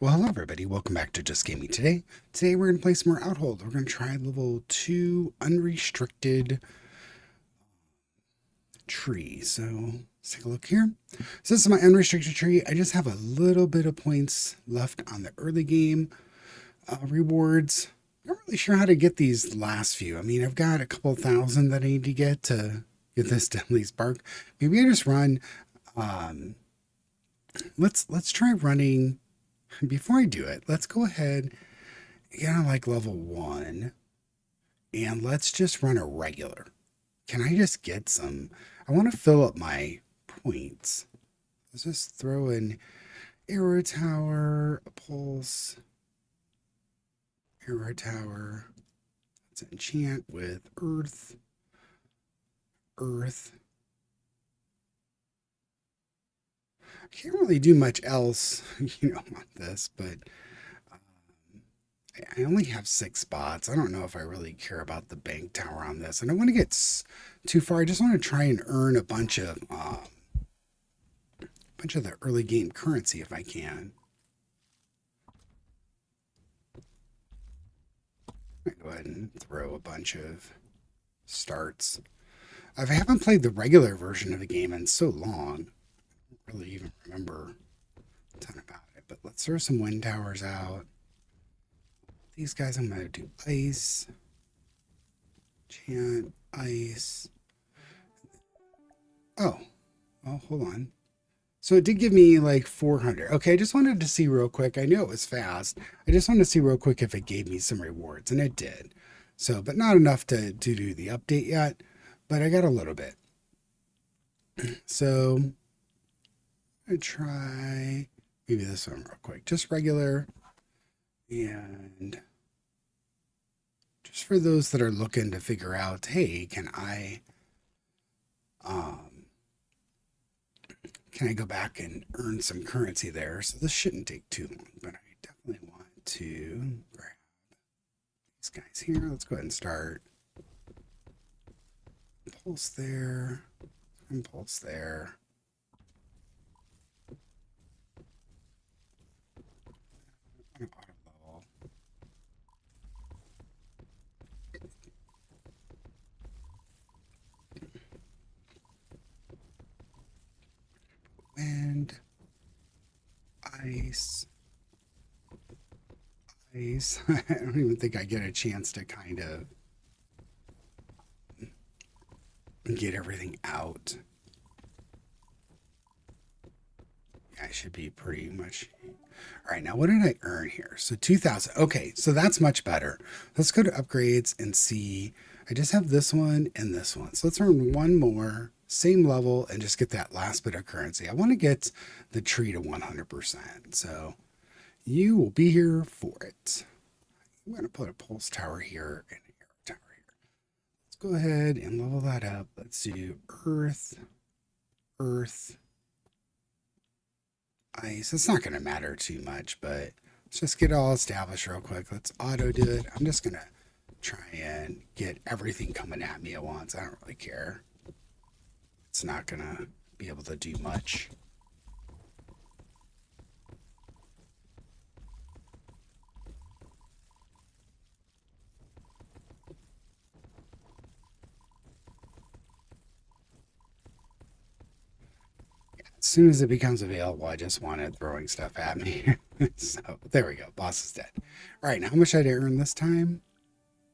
Well, hello everybody. Welcome back to Just Gaming today. Today we're going to play some more Outhold. We're going to try level 2 unrestricted tree. So let's take a look here. So this is my unrestricted tree. I just have a little bit of points left on the early game rewards. I'm not really sure how to get these last few. I mean, I've got a couple thousand that I need to get this deadly spark. Maybe I just run. Um, let's try running. Before I do it, let's go ahead and get on like level 1 and let's just run a regular. Can I just get some? I want to fill up my points. Let's just throw in arrow tower, a pulse, arrow tower. Let's enchant with earth, earth. I can't really do much else, on this, but I only have 6 spots. I don't know if I really care about the bank tower on this. I don't want to get too far. I just want to try and earn a bunch of the early game currency if I can. I go ahead and throw a bunch of starts. I haven't played the regular version of the game in so long. I don't really even remember a ton about it. But let's throw some wind towers out. These guys, I'm going to do ice, chant, ice. Oh, hold on. So it did give me like 400. Okay, I just wanted to see real quick. I knew it was fast. I just wanted to see real quick if it gave me some rewards, and it did. So, but not enough to do the update yet, but I got a little bit. So I try maybe this one real quick. Just regular. And just for those that are looking to figure out, hey, can I go back and earn some currency there? So this shouldn't take too long, but I definitely want to grab these guys here. Let's go ahead and start. Pulse there, impulse there. Auto level. Wind, ice, ice. I don't even think I get a chance to kind of get everything out. Yeah, I should be pretty much. All right, now what did I earn here? So 2,000. Okay, so that's much better. Let's go to upgrades and see. I just have this one and this one. So let's earn one more, same level, and just get that last bit of currency. I want to get the tree to 100%. So you will be here for it. I'm going to put a pulse tower here and an arrow tower here. Let's go ahead and level that up. Let's do earth, earth, ice. It's not going to matter too much, but let's just get it all established real quick. Let's auto do it. I'm just going to try and get everything coming at me at once. I don't really care. It's not going to be able to do much. As soon as it becomes available, I just want it throwing stuff at me. So there we go. Boss is dead. All right, now how much did I earn this time?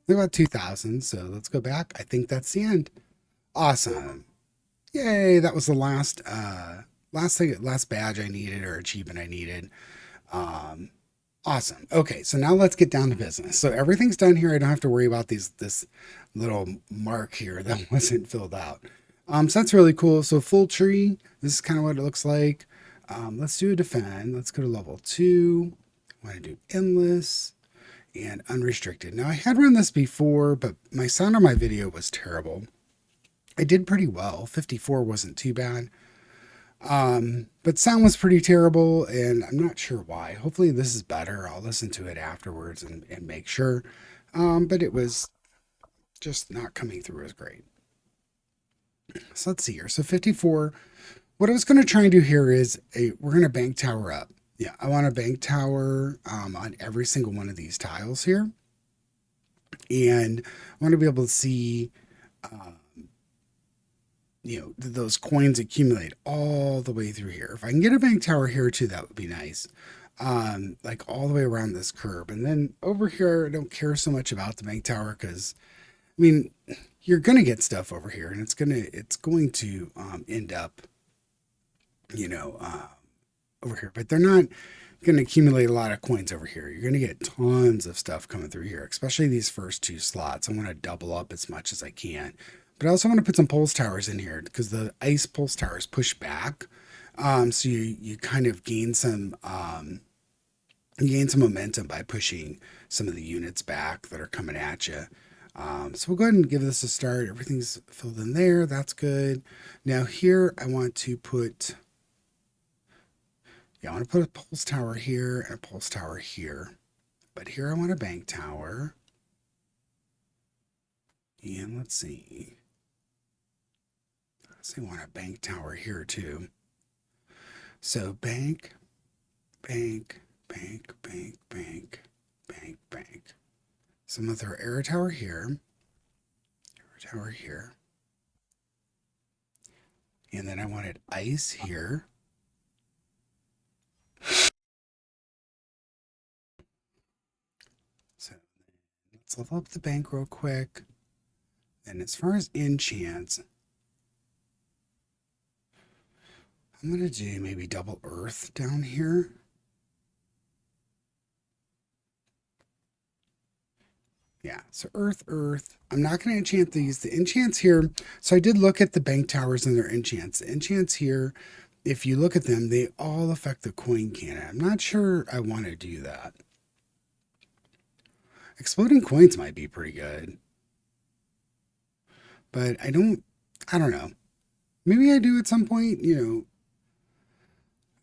About 2,000. So let's go back. I think that's the end. Awesome. Yay, that was the last badge I needed or achievement I needed. Um, awesome. Okay, so now let's get down to business. So everything's done here. I don't have to worry about this little mark here that wasn't filled out. So that's really cool. So full tree, this is kind of what it looks like. Let's do a defend. Let's go to level 2. I want to do endless and unrestricted. Now I had run this before, but my sound on my video was terrible. I did pretty well. 54 wasn't too bad. But sound was pretty terrible, and I'm not sure why. Hopefully this is better. I'll listen to it afterwards and make sure. But it was just not coming through as great. So let's see here. So 54. What I was going to try and do here is we're going to bank tower up. Yeah, I want a bank tower on every single one of these tiles here. And I want to be able to see, uh, those coins accumulate all the way through here. If I can get a bank tower here too, that would be nice. Like all the way around this curb. And then over here, I don't care so much about the bank tower because, I mean, you're going to get stuff over here and it's going to end up, you know, over here, but they're not going to accumulate a lot of coins over here. You're going to get tons of stuff coming through here, especially these first two slots. I want to double up as much as I can. But I also want to put some pulse towers in here because the ice pulse towers push back. So you kind of gain some momentum by pushing some of the units back that are coming at you. So we'll go ahead and give this a start. Everything's filled in there. That's good. Now here I want to put, yeah, I want to put a pulse tower here and a pulse tower here. But here I want a bank tower. And let's see. I want a bank tower here too. So bank, bank, bank, bank, bank, bank, bank. So I'm going to throw air tower here, air tower here. And then I wanted ice here. So let's level up the bank real quick. And as far as enchants, I'm going to do maybe double earth down here. Yeah, so earth, earth. I'm not going to enchant these. The enchants here, so I did look at the bank towers and their enchants. The enchants here, if you look at them, they all affect the coin cannon. I'm not sure I want to do that. Exploding coins might be pretty good. But I don't know. Maybe I do at some point,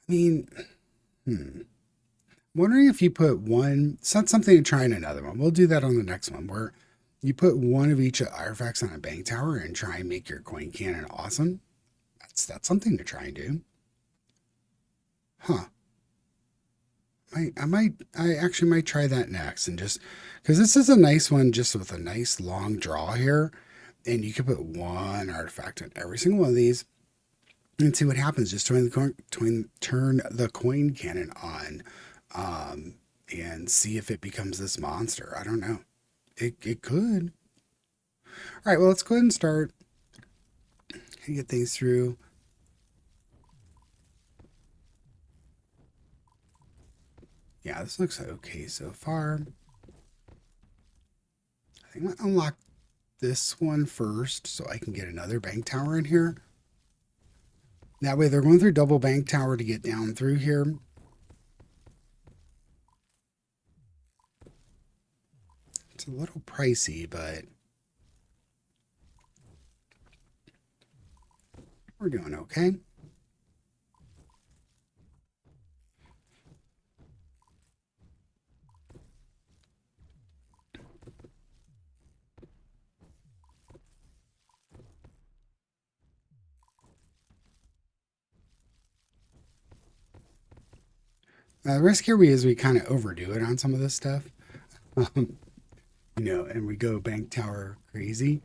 I mean, I'm wondering if you put one, it's not something to try in another one. We'll do that on the next one where you put one of each artifacts on a bank tower and try and make your coin cannon awesome. That's something to try and do. Huh. I actually might try that next and just, because this is a nice one just with a nice long draw here. And you could put one artifact on every single one of these and see what happens. Just turn the coin cannon on, and see if it becomes this monster. I don't know. It could. All right, well, let's go ahead and start. Get things through. Yeah, this looks okay so far. I think I'm gonna unlock this one first so I can get another bank tower in here. That way they're going through double bank tower to get down through here. It's a little pricey, but we're doing okay. The risk here is we kind of overdo it on some of this stuff. And we go bank tower crazy.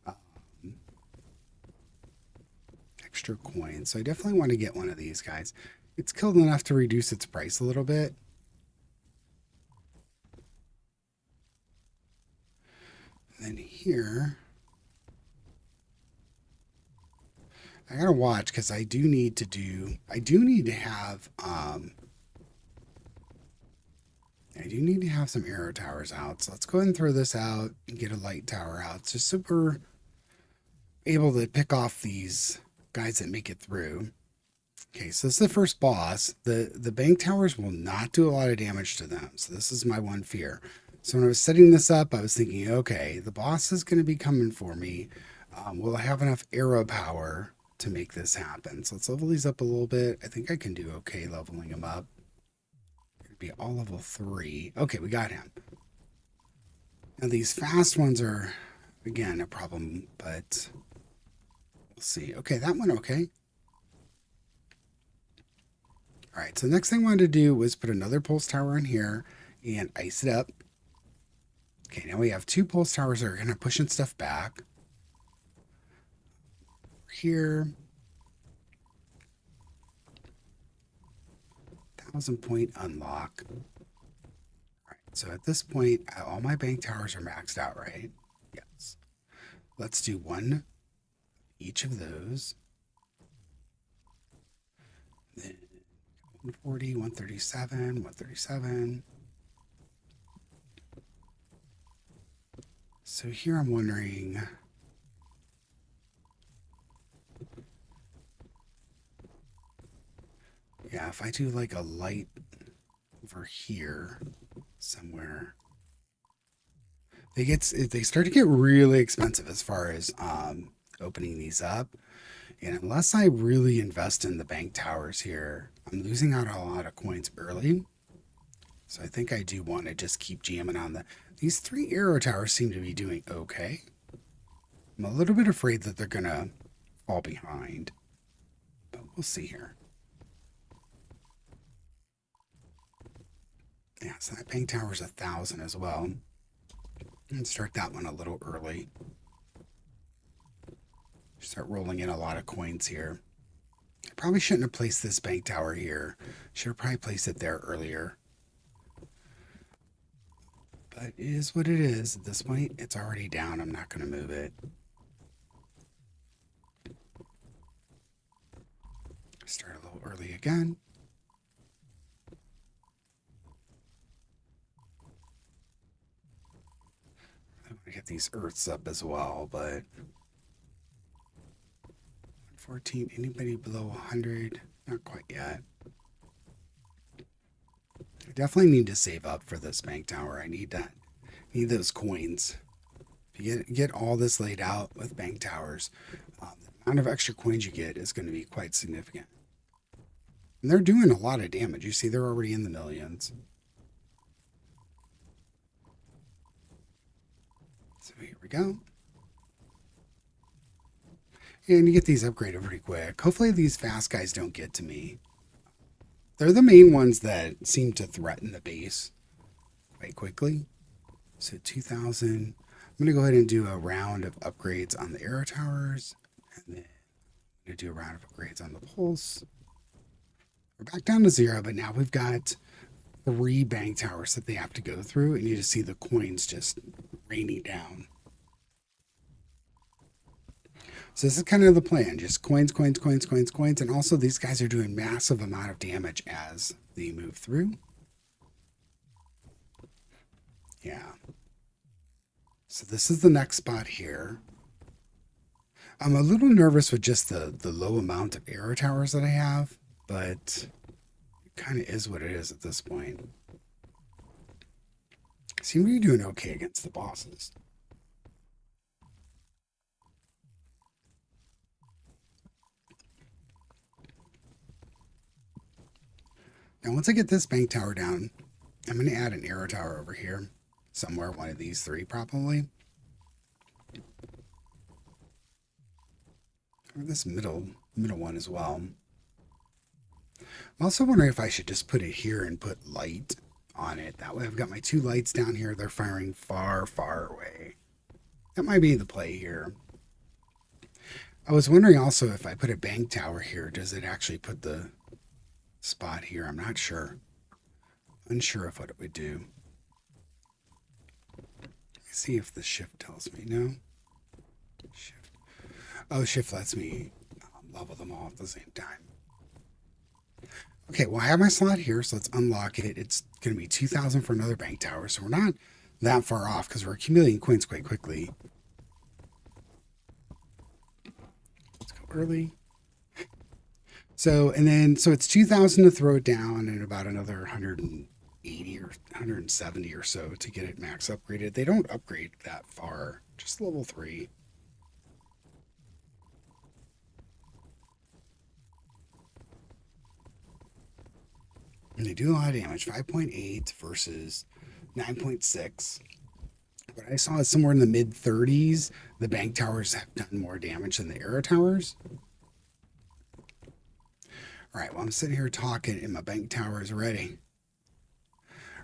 Um, Extra coins. So I definitely want to get one of these guys. It's killed enough to reduce its price a little bit. And then here, I gotta watch because I do need to have, I do need to have some arrow towers out. So let's go ahead and throw this out and get a light tower out. Just so we're able to pick off these guys that make it through. Okay, so this is the first boss. The bank towers will not do a lot of damage to them. So this is my one fear. So when I was setting this up, I was thinking, okay, the boss is going to be coming for me. Will I have enough arrow power to make this happen? So let's level these up a little bit. I think I can do okay leveling them up. It'd be all level 3. Okay, we got him. Now these fast ones are, again, a problem, but we'll see. Okay, that one okay. All right, so the next thing I wanted to do was put another pulse tower in here and ice it up. Okay, now we have two pulse towers that are kind of pushing stuff back. Here, 1,000-point unlock. All right, so at this point, all my bank towers are maxed out, right? Yes. Let's do one each of those. Then 140, 137, 137. So here I'm wondering, yeah, if I do like a light over here somewhere, they start to get really expensive as far as opening these up. And unless I really invest in the bank towers here, I'm losing out on a lot of coins early. So I think I do want to just keep jamming on these three arrow towers seem to be doing okay. I'm a little bit afraid that they're gonna fall behind, but we'll see here. Yeah, so that bank tower's 1,000 as well. And start that one a little early. Start rolling in a lot of coins here. I probably shouldn't have placed this bank tower here. Should have probably placed it there earlier. But it is what it is. At this point, it's already down. I'm not going to move it. Start a little early again. I want to get these earths up as well, but 14, anybody below 100? Not quite yet. I definitely need to save up for this bank tower. I need that. Need those coins. You get all this laid out with bank towers, the amount of extra coins you get is going to be quite significant. And they're doing a lot of damage. You see, they're already in the millions. So here we go. And you get these upgraded pretty quick. Hopefully these fast guys don't get to me. They're the main ones that seem to threaten the base quite quickly. So 2,000. I'm going to go ahead and do a round of upgrades on the arrow towers. And then I'm going to do a round of upgrades on the pulse. We're back down to 0, but now we've got 3 bank towers that they have to go through. And you just see the coins just raining down. So this is kind of the plan. Just coins, coins, coins, coins, coins. And also these guys are doing massive amount of damage as they move through. Yeah. So this is the next spot here. I'm a little nervous with just the low amount of arrow towers that I have, but it kind of is what it is at this point. Seem to be doing okay against the bosses. Now once I get this bank tower down, I'm going to add an arrow tower over here. Somewhere, one of these 3 probably. Or this middle one as well. I'm also wondering if I should just put it here and put light on it. That way I've got my 2 lights down here. They're firing far, far away. That might be the play here. I was wondering also if I put a bank tower here, does it actually put the spot here? I'm not sure. Unsure of what it would do. Let's see if the shift tells me. No? Shift. Oh, shift lets me level them all at the same time. Okay, well, I have my slot here, so let's unlock it. It's going to be 2,000 for another bank tower, so we're not that far off because we're accumulating coins quite quickly. Let's go early. So it's 2,000 to throw it down and about another 180 or 170 or so to get it max upgraded. They don't upgrade that far, just level 3. And they do a lot of damage, 5.8 versus 9.6. What I saw is somewhere in the mid 30s. The bank towers have done more damage than the arrow towers. All right, well, I'm sitting here talking and my bank tower is ready.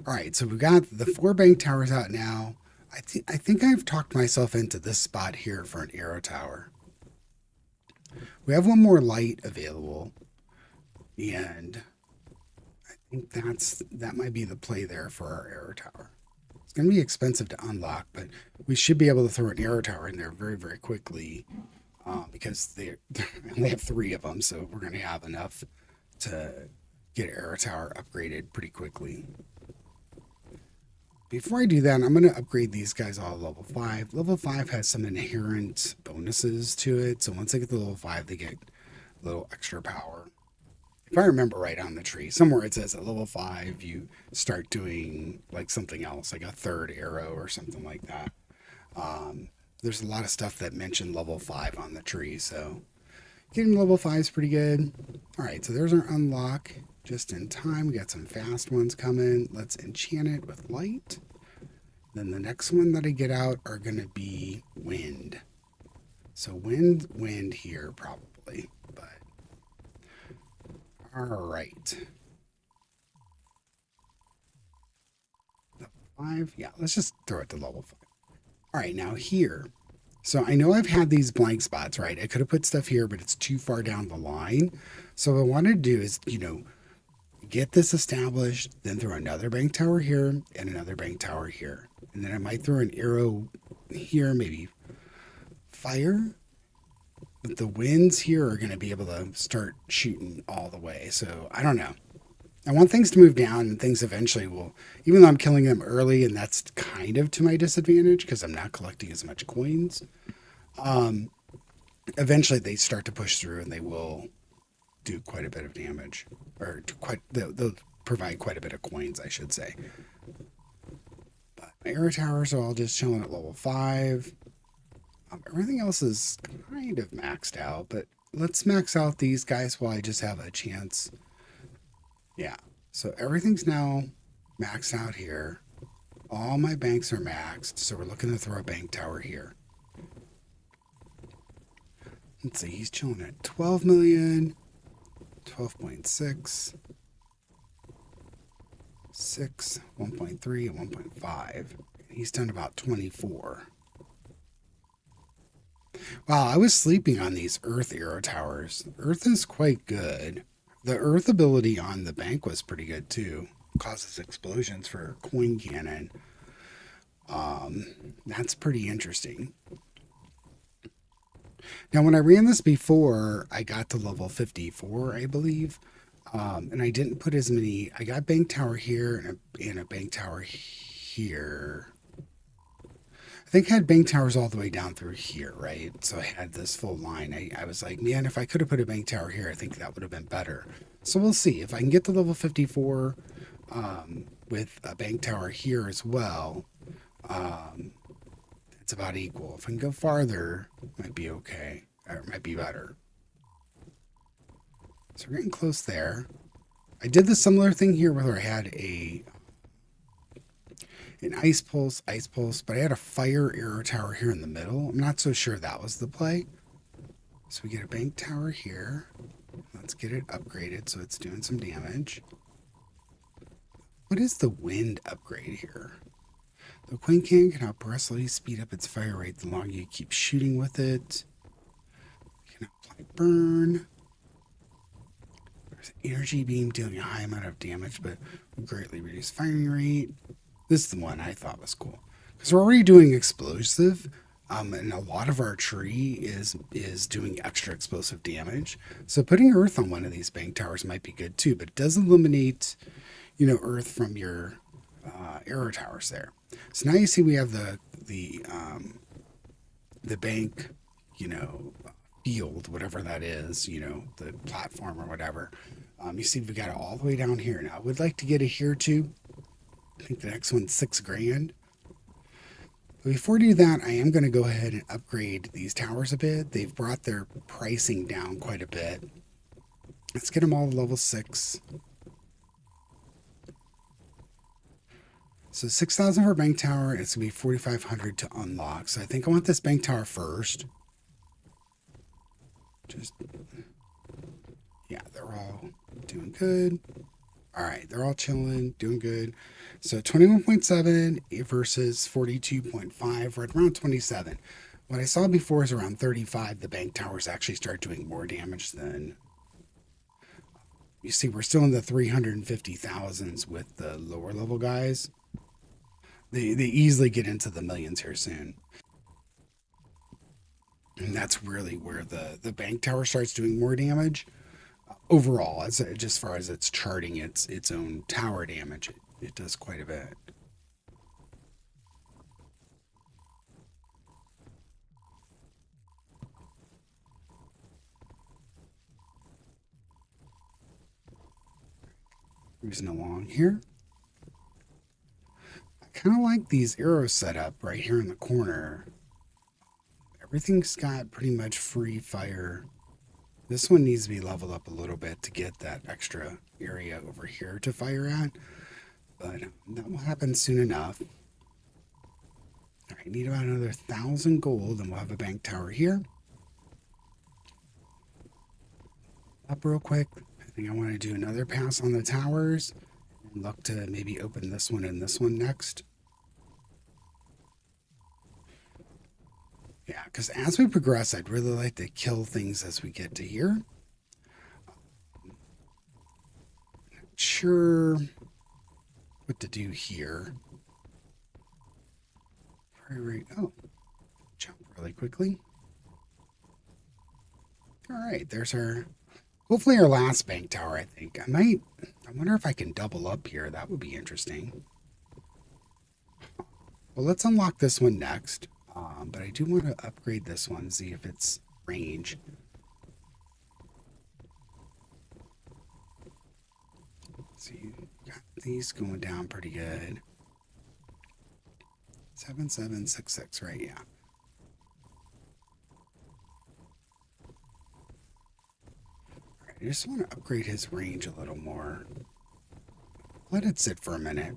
All right, so we've got the 4 bank towers out now. I think I've talked myself into this spot here for an arrow tower. We have one more light available, and I think that might be the play there for our arrow tower. It's going to be expensive to unlock, but we should be able to throw an arrow tower in there very, very quickly because they only have 3 of them, so we're going to have enough to get arrow tower upgraded pretty quickly. Before I do that, I'm going to upgrade these guys all to level 5. Level 5 has some inherent bonuses to it, so once they get to level 5, they get a little extra power. If I remember right on the tree, somewhere it says at level 5 you start doing like something else, like a 3rd arrow or something like that. There's a lot of stuff that mention level 5 on the tree, so getting level 5 is pretty good. All right, so there's our unlock. Just in time, we got some fast ones coming. Let's enchant it with light. Then the next one that I get out are going to be wind. So wind here probably, but all right. Level 5, yeah, let's just throw it to level 5. All right, now here. So I know I've had these blank spots, right? I could have put stuff here, but it's too far down the line. So what I want to do is, get this established, then throw another bank tower here and another bank tower here. And then I might throw an arrow here, maybe fire. But the winds here are going to be able to start shooting all the way. So I don't know. I want things to move down and things eventually will, even though I'm killing them early and that's kind of to my disadvantage because I'm not collecting as much coins. Eventually they start to push through and they will do quite a bit of damage, or they'll provide quite a bit of coins, I should say. But my arrow towers are all just chilling at level 5. Everything else is kind of maxed out, but let's max out these guys while I just have a chance. Yeah, so everything's now maxed out here. All my banks are maxed, so we're looking to throw a bank tower here. Let's see, he's chilling at 12 million. 12.6, 6, 1.3, and 1.5. He's done about 24. Wow, I was sleeping on these Earth arrow towers. Earth is quite good. The Earth ability on the bank was pretty good too. Causes explosions for coin cannon. That's pretty interesting. Now, when I ran this before, I got to level 54, I believe. And I didn't put as many. I got bank tower here and a bank tower here. I think I had bank towers all the way down through here, right? So I had this full line. I was like, man, if I could have put a bank tower here, I think that would have been better. So we'll see. If I can get to level 54 with a bank tower here as well, it's about equal. If I can go farther, it might be okay. Or it might be better. So we're getting close there. I did the similar thing here where I had an ice pulse, but I had a fire arrow tower here in the middle. I'm not so sure that was the play. So we get a bank tower here. Let's get it upgraded so it's doing some damage. What is the wind upgrade here? The Queen King can progressively speed up its fire rate the longer you keep shooting with it. You can apply burn. There's an energy beam dealing a high amount of damage, but will greatly reduce firing rate. This is the one I thought was cool because we're already doing explosive, and a lot of our tree is doing extra explosive damage. So putting earth on one of these bank towers might be good too, but it does eliminate, earth from your arrow towers there. So now you see we have the bank, field, whatever that is, the platform or whatever. You see we got it all the way down here. Now I would like to get it here too. I think the next one's $6,000. But before I do that, I am going to go ahead and upgrade these towers a bit. They've brought their pricing down quite a bit. Let's get them all to level 6. So 6,000 for bank tower. It's going to be 4,500 to unlock. So I think I want this bank tower first. Yeah, they're all doing good. All right, they're all chilling, doing good. So 21.7 versus 42.5, right around 27. What I saw before is around 35. The bank towers actually start doing more damage than. You see, we're still in the 350,000s with the lower level guys. They easily get into the millions here soon. And that's really where the bank tower starts doing more damage overall, as far as it's charting its own tower damage. It does quite a bit. Cruising along here. I kind of like these arrows set up right here in the corner. Everything's got pretty much free fire. This one needs to be leveled up a little bit to get that extra area over here to fire at, but that will happen soon enough. All right, need about another 1,000 gold, and we'll have a bank tower here. Up real quick. I think I want to do another pass on the towers and look to maybe open this one and this one next. Yeah, because as we progress, I'd really like to kill things as we get to here. Not sure what to do here. Oh, jump really quickly. All right, there's hopefully our last bank tower, I think. I wonder if I can double up here. That would be interesting. Well, let's unlock this one next. But I do want to upgrade this one, see if it's range. See, got these going down pretty good. 7766, right? Yeah. All right, I just want to upgrade his range a little more. Let it sit for a minute.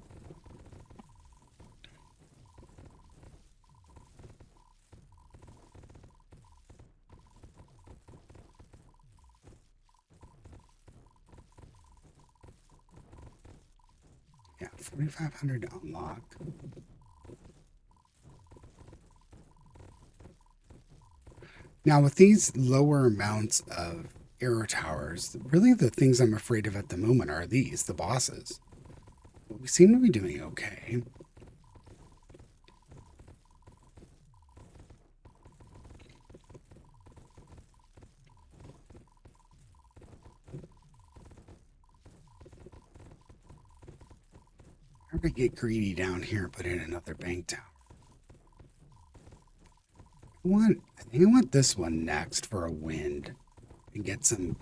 Yeah, 4,500 to unlock. Now, with these lower amounts of arrow towers, really the things I'm afraid of at the moment are the bosses. But we seem to be doing okay. I'm going to get greedy down here and put in another bank tower. I think I want this one next for a wind and get some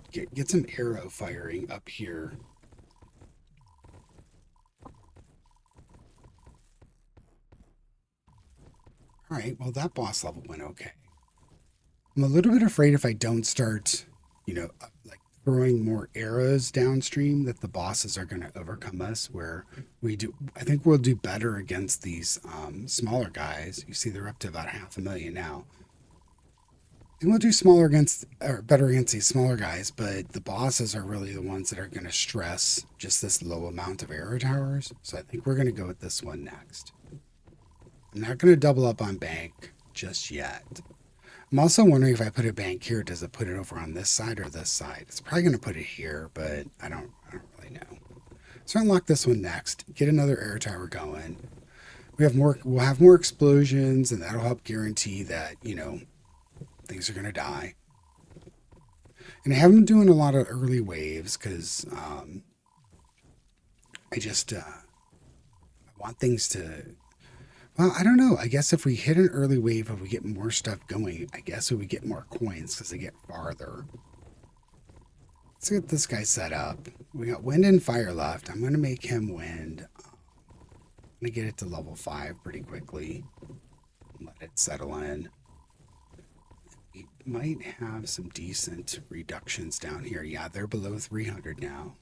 arrow firing up here. All right, well that boss level went okay. I'm a little bit afraid if I don't start, like throwing more arrows downstream that the bosses are going to overcome us. Where I think we'll do better against these smaller guys. You see, they're up to about 500,000 now. And we'll do better against these smaller guys, but the bosses are really the ones that are going to stress just this low amount of arrow towers. So I think we're going to go with this one next. I'm not going to double up on bank just yet. I'm also wondering if I put a bank here, does it put it over on this side or this side? It's probably going to put it here, but I don't really know. So unlock this one next. Get another arrow tower going. We'll have more explosions, and that'll help guarantee that, things are going to die. And I haven't been doing a lot of early waves because I want things to. Well, I don't know. I guess if we hit an early wave, if we get more stuff going, I guess we would get more coins because they get farther. Let's get this guy set up. We got wind and fire left. I'm going to make him wind. I'm going to get it to level 5 pretty quickly. Let it settle in. We might have some decent reductions down here. Yeah, they're below 300 now.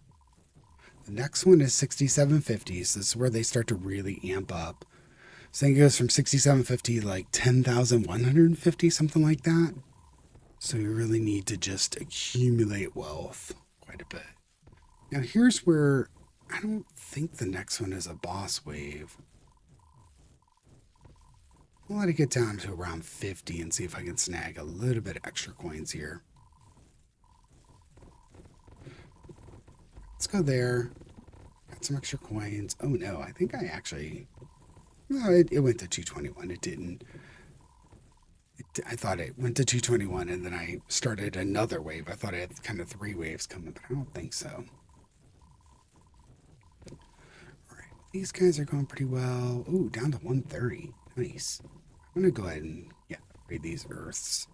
The next one is 6750. So this is where they start to really amp up. So I think it goes from 6750 to like 10,150, something like that. So you really need to just accumulate wealth quite a bit. Now here's where I don't think the next one is a boss wave. I'll let it get down to around 50 and see if I can snag a little bit extra coins here. Let's go there. Got some extra coins. Oh no, I think I actually... No, it went to 221. It didn't. I thought it went to 221 and then I started another wave. I thought I had kind of 3 waves coming, but I don't think so. All right, these guys are going pretty well. Ooh, down to 130. Nice. I'm going to go ahead and, yeah, upgrade these earths.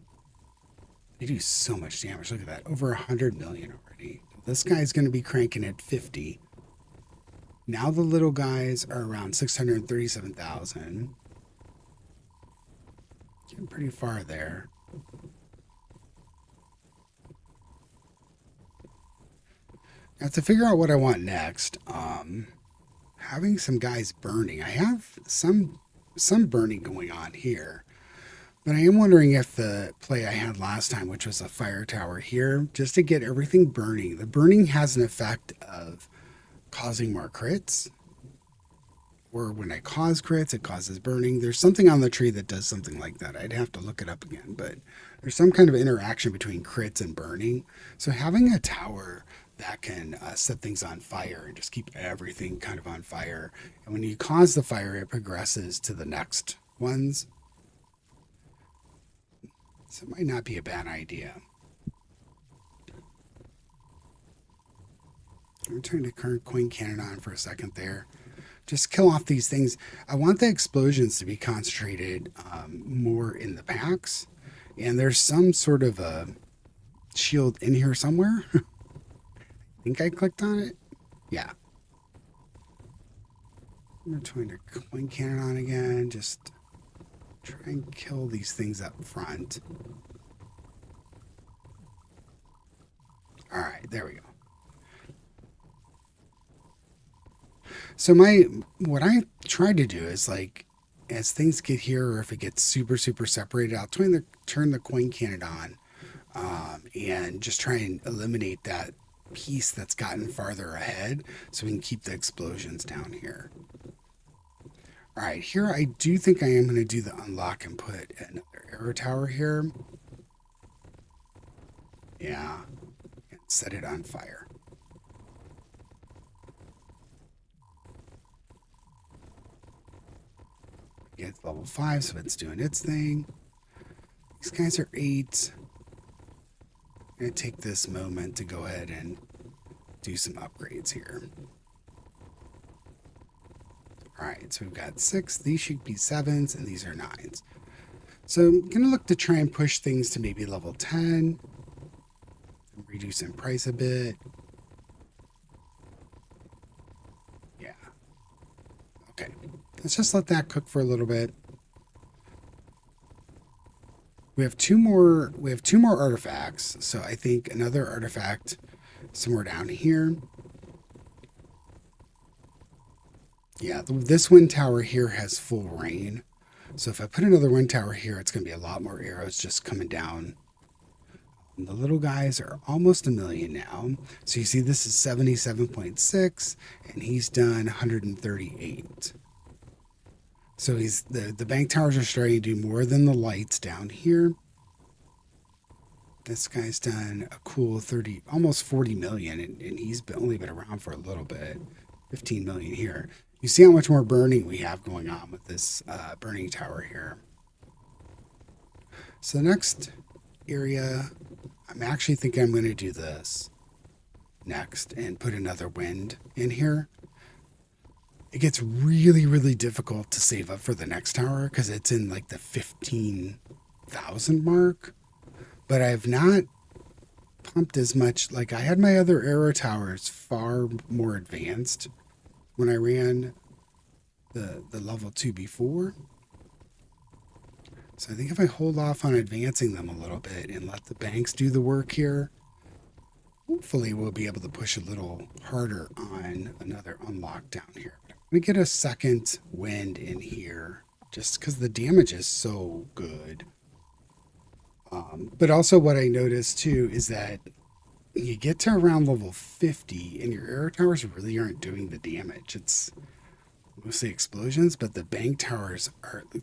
They do so much damage. Look at that. Over 100 million already. This guy's going to be cranking at 50. Now the little guys are around 637,000. Getting pretty far there. Now to figure out what I want next, having some guys burning. I have some burning going on here. But I am wondering if the play I had last time, which was a fire tower here, just to get everything burning. The burning has an effect of causing more crits. Or when I cause crits, it causes burning. There's something on the tree that does something like that. I'd have to look it up again. But there's some kind of interaction between crits and burning. So having a tower that can set things on fire and just keep everything kind of on fire. And when you cause the fire, it progresses to the next ones. So it might not be a bad idea. I'm turning the current coin cannon on for a second there. Just kill off these things. I want the explosions to be concentrated more in the packs. And there's some sort of a shield in here somewhere. I think I clicked on it. Yeah. I'm going to turn the coin cannon on again. Just try and kill these things up front. All right, there we go. So what I try to do is, like, as things get here, or if it gets super separated, I'll turn the coin cannon on, and just try and eliminate that piece that's gotten farther ahead, so we can keep the explosions down here. All right, here I do think I am going to do the unlock and put another arrow tower here. Yeah, and set it on fire. It's level 5, so it's doing its thing. These guys are 8. I'm going to take this moment to go ahead and do some upgrades here. Alright, so we've got 6. These should be 7s, and these are 9s. So I'm going to look to try and push things to maybe level 10. Reduce in price a bit. Yeah. Okay. Let's just let that cook for a little bit. We have two more artifacts. So I think another artifact somewhere down here. Yeah, this wind tower here has full rain. So if I put another wind tower here, it's going to be a lot more arrows just coming down. And the little guys are almost 1 million now. So you see this is 77.6 and he's done 138. So the bank towers are starting to do more than the lights down here. This guy's done a cool 30, almost 40 million, and he's only been around for a little bit. 15 million here. You see how much more burning we have going on with this burning tower here. So the next area, I'm actually thinking I'm going to do this next and put another wind in here. It gets really difficult to save up for the next tower because it's in like the 15,000 mark. But I've not pumped as much. Like, I had my other arrow towers far more advanced when I ran the level 2 before. So I think if I hold off on advancing them a little bit and let the banks do the work here, hopefully we'll be able to push a little harder on another unlock down here. I'm going to get a second wind in here just because the damage is so good. But also what I noticed too is that you get to around level 50 and your arrow towers really aren't doing the damage. It's mostly explosions, but the bank towers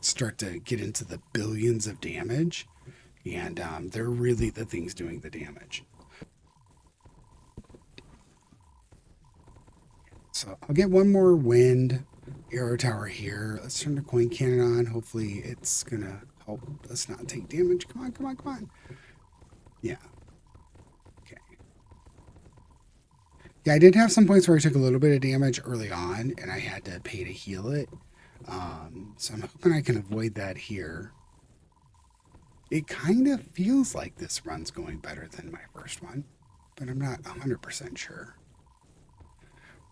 start to get into the billions of damage, and they're really the things doing the damage. So I'll get one more wind arrow tower here. Let's turn the coin cannon on. Hopefully it's gonna help us not take damage. Come on, come on, come on. Yeah. Okay. Yeah, I did have some points where I took a little bit of damage early on, and I had to pay to heal it. So I'm hoping I can avoid that here. It kind of feels like this run's going better than my first one, but I'm not 100% sure.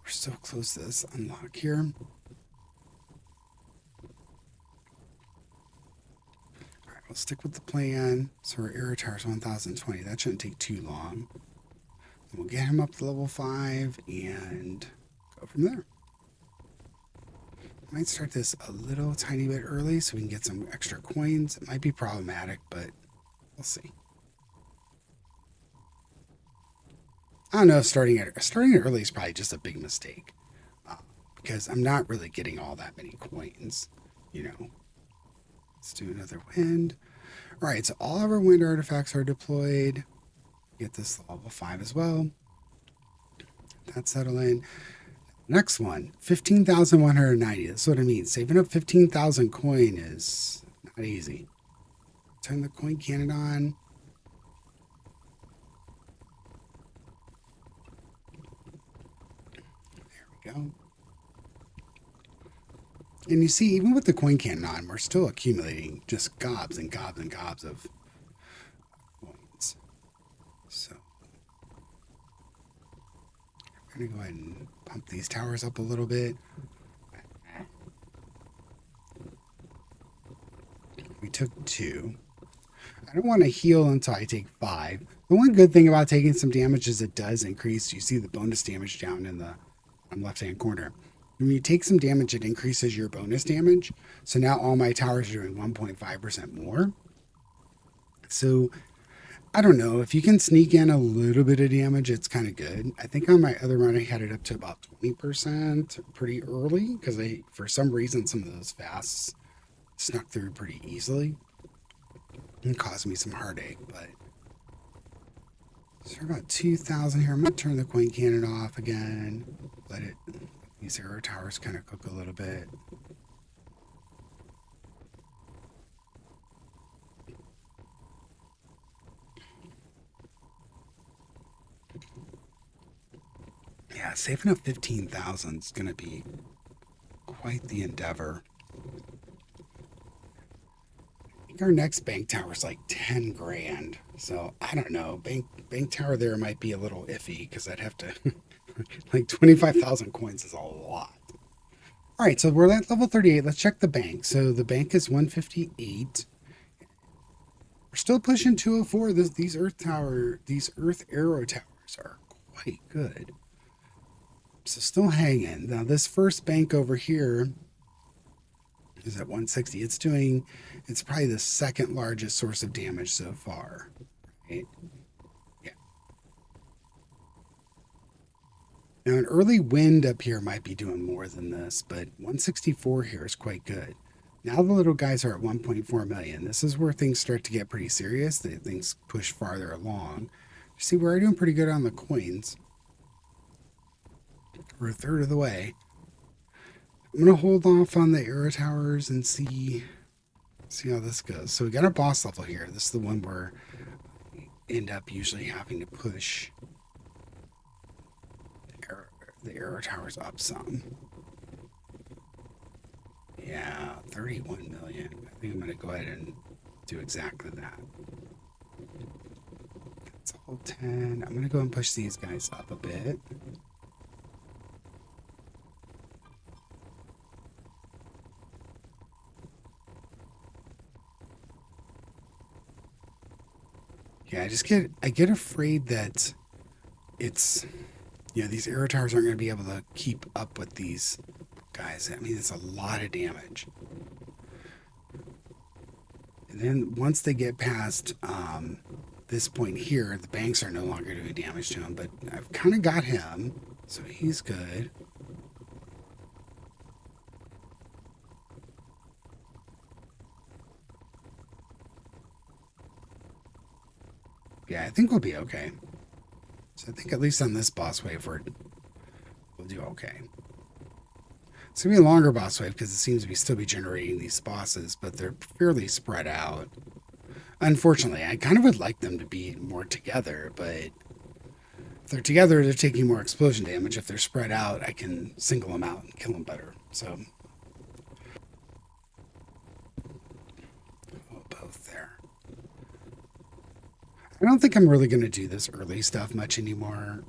We're so close to this unlock here. All right, we'll stick with the plan. So our arrow tower's 1020. That shouldn't take too long. We'll get him up to level 5 and go from there. Might start this a little tiny bit early so we can get some extra coins. It might be problematic, but we'll see. I don't know if starting it early is probably just a big mistake, because I'm not really getting all that many coins, you know. Let's do another wind. All right, so all of our wind artifacts are deployed. Get this level 5 as well. That's settled in. Next one, 15,190. That's what I mean. Saving up 15,000 coin is not easy. Turn the coin cannon on. There we go. And you see, even with the coin cannon on, we're still accumulating just gobs and gobs and gobs of coins. So we're going to go ahead and pump these towers up a little bit. We took 2. I don't want to heal until I take 5. The one good thing about taking some damage is it does increase. You see the bonus damage down in the left-hand corner. When you take some damage, it increases your bonus damage. So now all my towers are doing 1.5% more. So I don't know. If you can sneak in a little bit of damage, it's kind of good. I think on my other run, I had it up to about 20% pretty early because for some reason, some of those fasts snuck through pretty easily and caused me some heartache. But so about 2,000 here. I'm going to turn the coin cannon off again. Let these arrow towers kind of cook a little bit. Yeah, saving up 15,000 is going to be quite the endeavor. I think our next bank tower is like 10 grand. So I don't know. Bank tower there might be a little iffy because I'd have to like 25,000 coins is a lot. All right, so we're at level 38. Let's check the bank. So the bank is 158. We're still pushing 204. These earth arrow towers are quite good. So still hanging. Now this first bank over here is at 160. It's probably the second largest source of damage so far. Right? Yeah. Now an early wind up here might be doing more than this, but 164 here is quite good. Now the little guys are at 1.4 million. This is where things start to get pretty serious. Things push farther along. You see, we're doing pretty good on the coins. We're a third of the way. I'm going to hold off on the arrow towers and see how this goes. So we got our boss level here. This is the one where we end up usually having to push the arrow towers up some. Yeah, 31 million. I think I'm going to go ahead and do exactly that. That's all 10. I'm going to go and push these guys up a bit. Yeah, I get afraid that it's, these arrow towers aren't going to be able to keep up with these guys. I mean, it's a lot of damage. And then once they get past the this point here, the banks are no longer doing damage to him, but I've kind of got him, so he's good. Yeah, I think we'll be okay. So I think at least on this boss wave, we'll do okay. It's going to be a longer boss wave because it seems to be still be generating these bosses, but they're fairly spread out. Unfortunately, I kind of would like them to be more together, but if they're together, they're taking more explosion damage. If they're spread out, I can single them out and kill them better. So, both there. I don't think I'm really going to do this early stuff much anymore.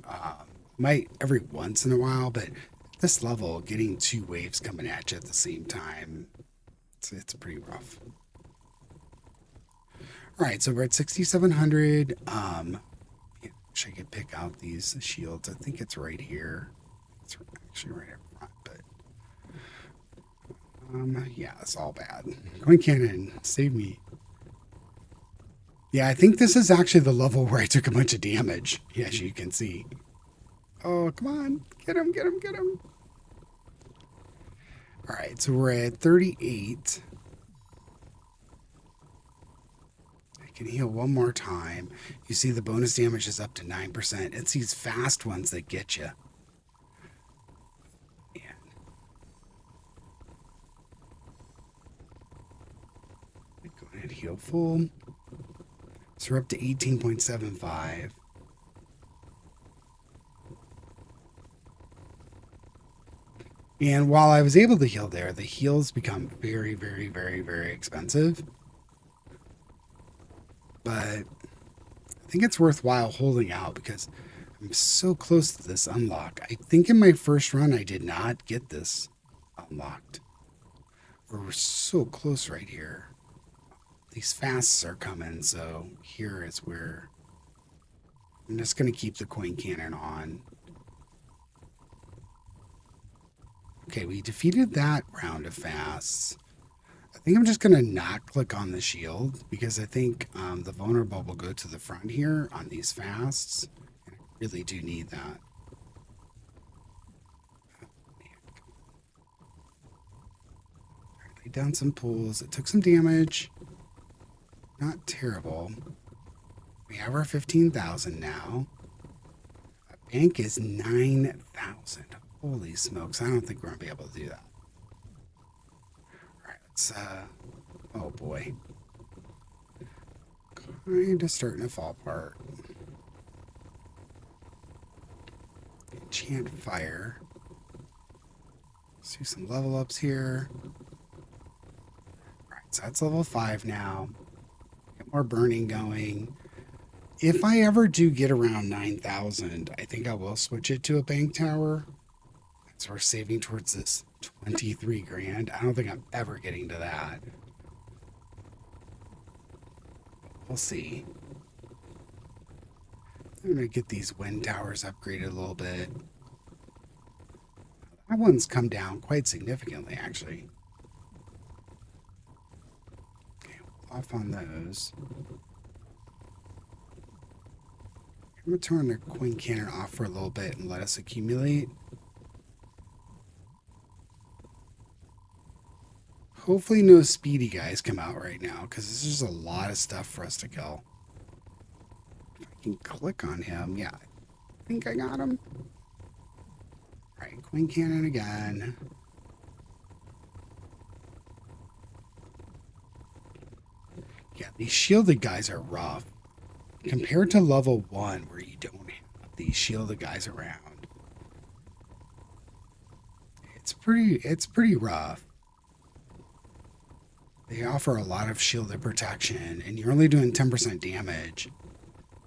Might every once in a while, but at this level, getting two waves coming at you at the same time, it's pretty rough. All right, so we're at 6,700. Wish I could pick out these shields. I think it's right here. It's actually right up front, but yeah, it's all bad. Going cannon, save me. Yeah, I think this is actually the level where I took a bunch of damage, as you can see. Oh, come on. Get him, get him, get him. All right, so we're at 38. I can heal one more time. You see the bonus damage is up to 9%. It's these fast ones that get you. Go ahead and heal full. So we're up to 18.75. And while I was able to heal there, the heals become very, very, very, very expensive. But I think it's worthwhile holding out because I'm so close to this unlock. I think in my first run, I did not get this unlocked. We're so close right here. These fasts are coming, so here is where I'm just going to keep the coin cannon on. Okay, we defeated that round of fasts. I think I'm just going to not click on the shield because I think the vulnerable will go to the front here on these fasts. I really do need that. Lay down some pulls. It took some damage. Not terrible. We have our 15,000 now. Our bank is 9,000. Holy smokes, I don't think we're going to be able to do that. Alright, let's, oh boy. Kind of starting to fall apart. Enchant fire. Let's do some level ups here. Alright, so that's level 5 now. Get more burning going. If I ever do get around 9,000, I think I will switch it to a bank tower. So we're saving towards this 23 grand. I don't think I'm ever getting to that. We'll see. I'm going to get these wind towers upgraded a little bit. That one's come down quite significantly, actually. Okay, off on those. I'm going to turn the coin cannon off for a little bit and let us accumulate. Hopefully no speedy guys come out right now, because this is a lot of stuff for us to kill. If I can click on him, yeah, I think I got him. Alright, coin cannon again. Yeah, these shielded guys are rough. Compared to level 1, where you don't have these shielded guys around. It's pretty rough. They offer a lot of shielded protection, and you're only doing 10% damage. You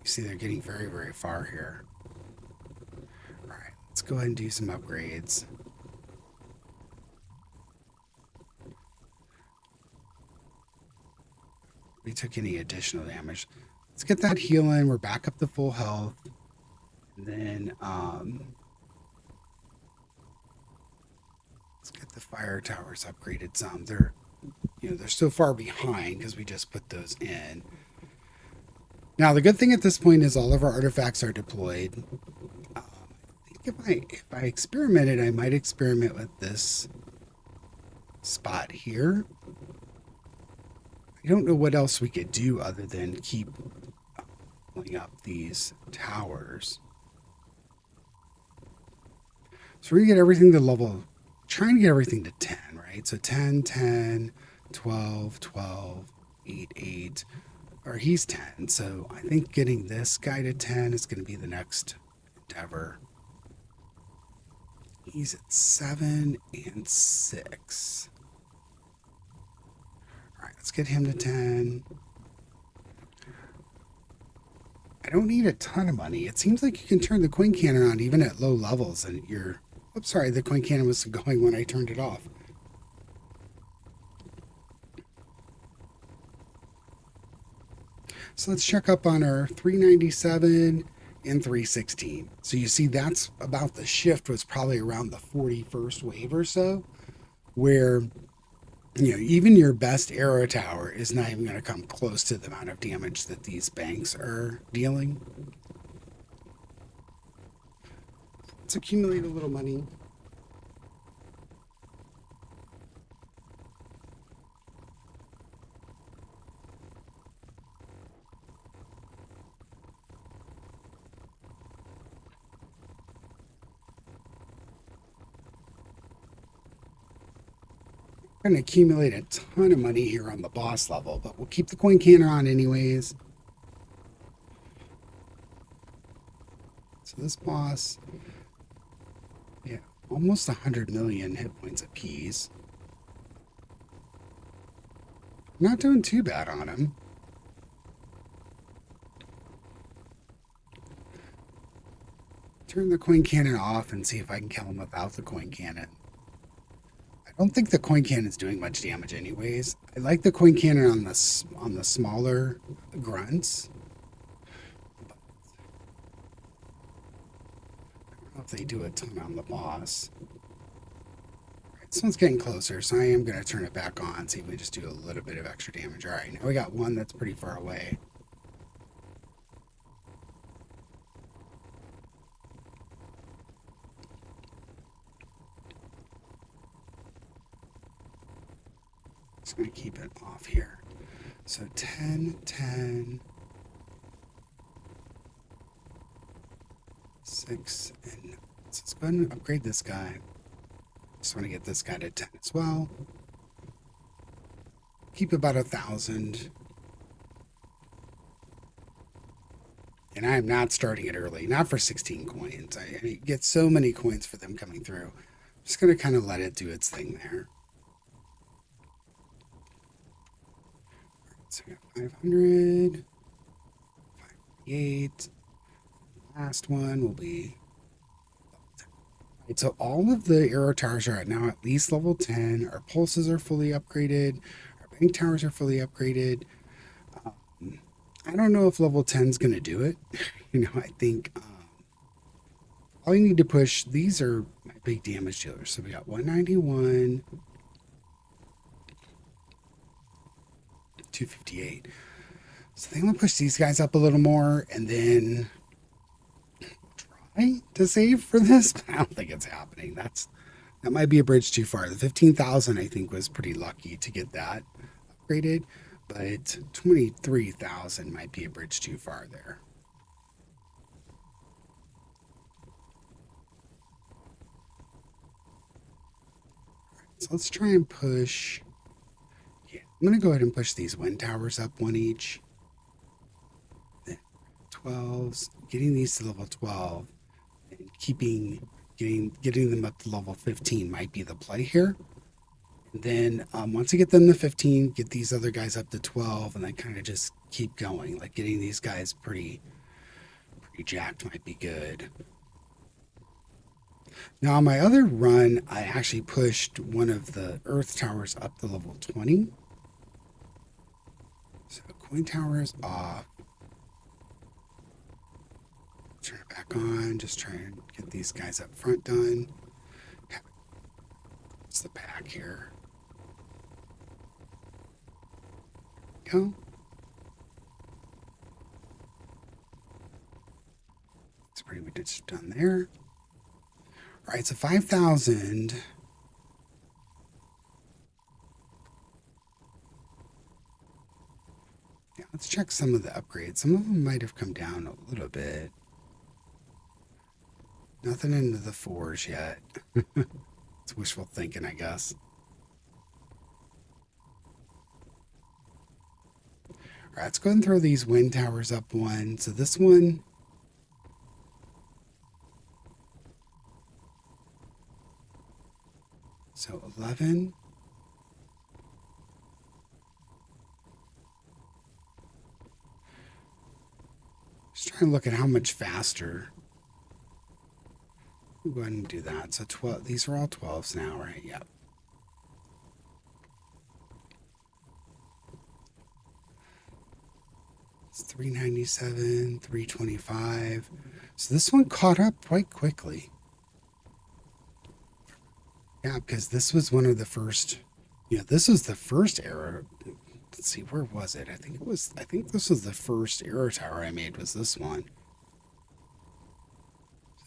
see they're getting very, very far here. Alright, let's go ahead and do some upgrades. We took any additional damage. Let's get that heal in. We're back up to full health. And then, let's get the fire towers upgraded some. They're still far behind because we just put those in. Now, the good thing at this point is all of our artifacts are deployed. I think if I experimented, I might experiment with this spot here. I don't know what else we could do other than keep pulling up these towers. So we're going to get everything to level, trying to get everything to 10, right? So 10, 10, 12, 12, 8, 8, or he's 10. So I think getting this guy to 10 is going to be the next endeavor. He's at 7 and 6. All right, let's get him to 10. I don't need a ton of money. It seems like you can turn the coin cannon on even at low levels, and you're... Oops, sorry, the coin cannon was going when I turned it off. So let's check up on our 397 and 316. So you see that's about the shift was probably around the 41st wave or so, where even your best arrow tower is not even going to come close to the amount of damage that these banks are dealing. Let's accumulate a little money. We're going to accumulate a ton of money here on the boss level, but we'll keep the coin cannon on anyways. So this boss, yeah, almost 100 million hit points apiece. Not doing too bad on him. Turn the coin cannon off and see if I can kill him without the coin cannon. I don't think the coin cannon is doing much damage anyways. I like the coin cannon on the smaller grunts. I don't know if they do a ton on the boss. Right, this one's getting closer, so I am going to turn it back on, see if we just do a little bit of extra damage. All right, now we got one that's pretty far away. Just going to keep it off here. So 10, 10, 6, and so let's go ahead and upgrade this guy. Just want to get this guy to 10 as well. Keep about 1,000. And I am not starting it early, not for 16 coins. I get so many coins for them coming through. I'm just going to kind of let it do its thing there. So I got 500, 588. Last one will be... Right, so all of the arrow towers are now at least level 10. Our pulses are fully upgraded. Our bank towers are fully upgraded. I don't know if level 10 is going to do it. I think all you need to push, these are my big damage dealers. So we got 191, 258. So I think we'll push these guys up a little more and then try to save for this, but I don't think it's happening. That might be a bridge too far. The 15,000 I think was pretty lucky to get that upgraded, but 23,000 might be a bridge too far there. So let's try and push. Yeah, I'm going to go ahead and push these wind towers up one each. Then 12s, getting these to level 12 and getting them up to level 15 might be the play here. And then once I get them to 15, get these other guys up to 12, and then kind of just keep going. Like getting these guys pretty jacked might be good. Now, on my other run, I actually pushed one of the earth towers up to level 20. So the coin tower is off. Turn it back on. Just try and get these guys up front done. What's the pack here? Go. It's done there. All right, so 5,000. Yeah, let's check some of the upgrades. Some of them might have come down a little bit. Nothing into the fours yet. It's wishful thinking, I guess. All right, let's go ahead and throw these wind towers up one. So this one, so 11. Just trying to look at how much faster. We'll go ahead and do that. So 12, these are all 12s now, right? Yep. It's 397, 325. So this one caught up quite quickly. Yeah, because this was one of the first, this was the first era. Let's see, where was it? I think this was the first arrow tower I made, was this one.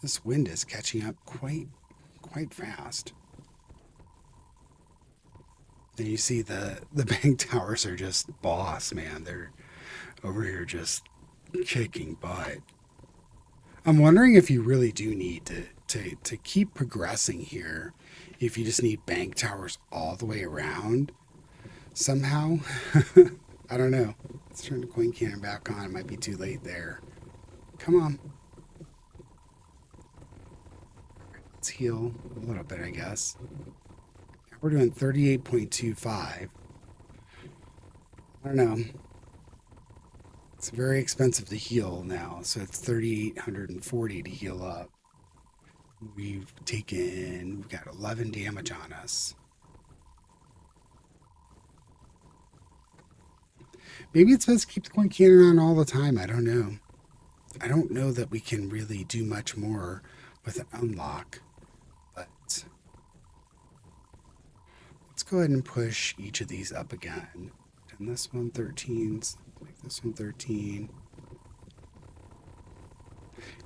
This wind is catching up quite fast. And you see the bank towers are just boss, man. They're over here just kicking butt. I'm wondering if you really do need to keep progressing here, if you just need bank towers all the way around somehow. I don't know. Let's turn the coin cannon back on. It might be too late there. Come on. Let's heal a little bit, I guess. We're doing 38.25. I don't know. It's very expensive to heal now, so it's 3,840 to heal up. We've got 11 damage on us. Maybe it's best to keep the coin cannon on all the time. I don't know. I don't know that we can really do much more with an unlock, but let's go ahead and push each of these up again. And this one 13, make this one 13.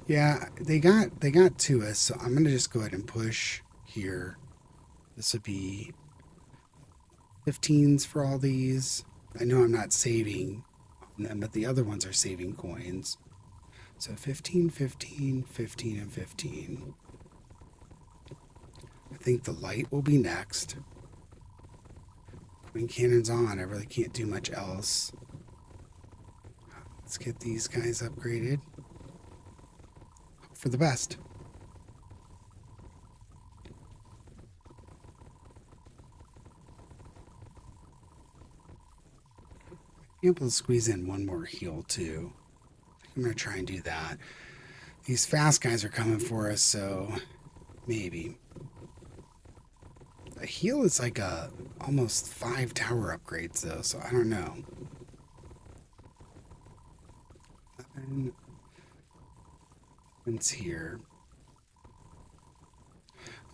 Yeah, they got to us, so I'm gonna just go ahead and push here. This would be 15s for all these. I know I'm not saving on them, but the other ones are saving coins. So 15, 15, 15, and 15. I think the light will be next. Coin cannon's on. I really can't do much else. Let's get these guys upgraded. Hope for the best. Be able to squeeze in one more heal too. I'm going to try and do that. These fast guys are coming for us, so maybe. A heal is like almost 5 tower upgrades though, so I don't know. 11. It's here.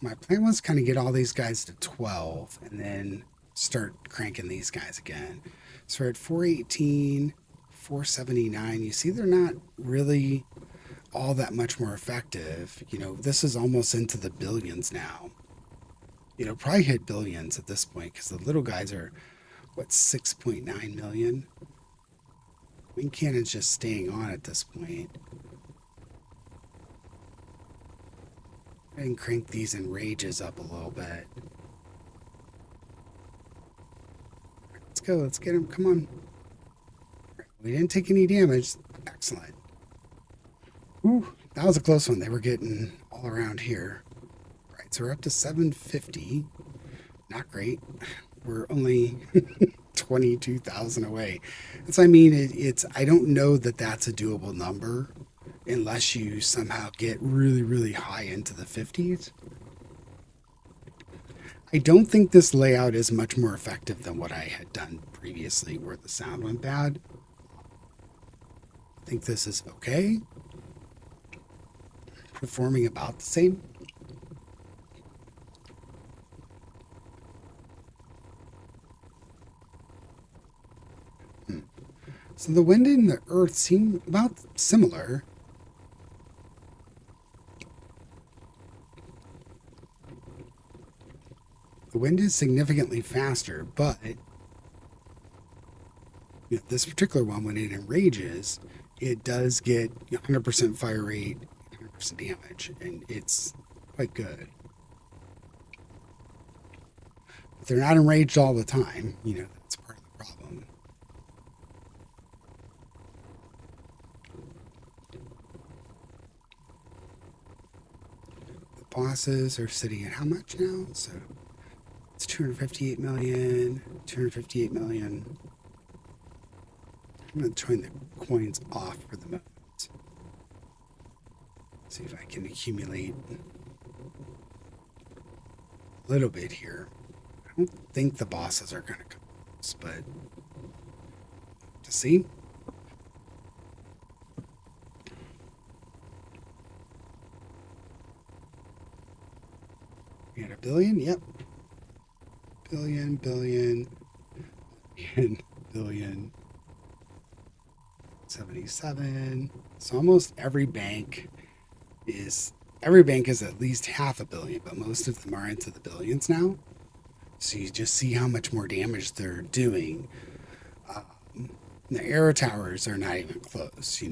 My plan was kind of get all these guys to 12 and then start cranking these guys again. So we're at 418, 479. You see they're not really all that much more effective. This is almost into the billions now. Probably hit billions at this point because the little guys are, 6.9 million? Coin cannon's just staying on at this point. And crank these enrages up a little bit. Let's go. Let's get him. Come on. We didn't take any damage. Excellent. Ooh, that was a close one. They were getting all around here. Right, so we're up to 750. Not great. We're only 22,000 away. So I mean, I don't know that that's a doable number unless you somehow get really, really high into the 50s. I don't think this layout is much more effective than what I had done previously where the sound went bad. I think this is okay. Performing about the same. So the wind and the earth seem about similar. wind is significantly faster, but this particular one, when it enrages, it does get 100% fire rate, 100% damage, and it's quite good. But they're not enraged all the time. That's part of the problem. The bosses are sitting at how much now? So it's 258 million, 258 million. I'm going to turn the coins off for the moment. See if I can accumulate a little bit here. I don't think the bosses are going to come close, but to see. We had a billion? Yep. Billion, billion, billion. 77. So almost every bank is at least half a billion, but most of them are into the billions now. So you just see how much more damage they're doing. The air towers are not even close.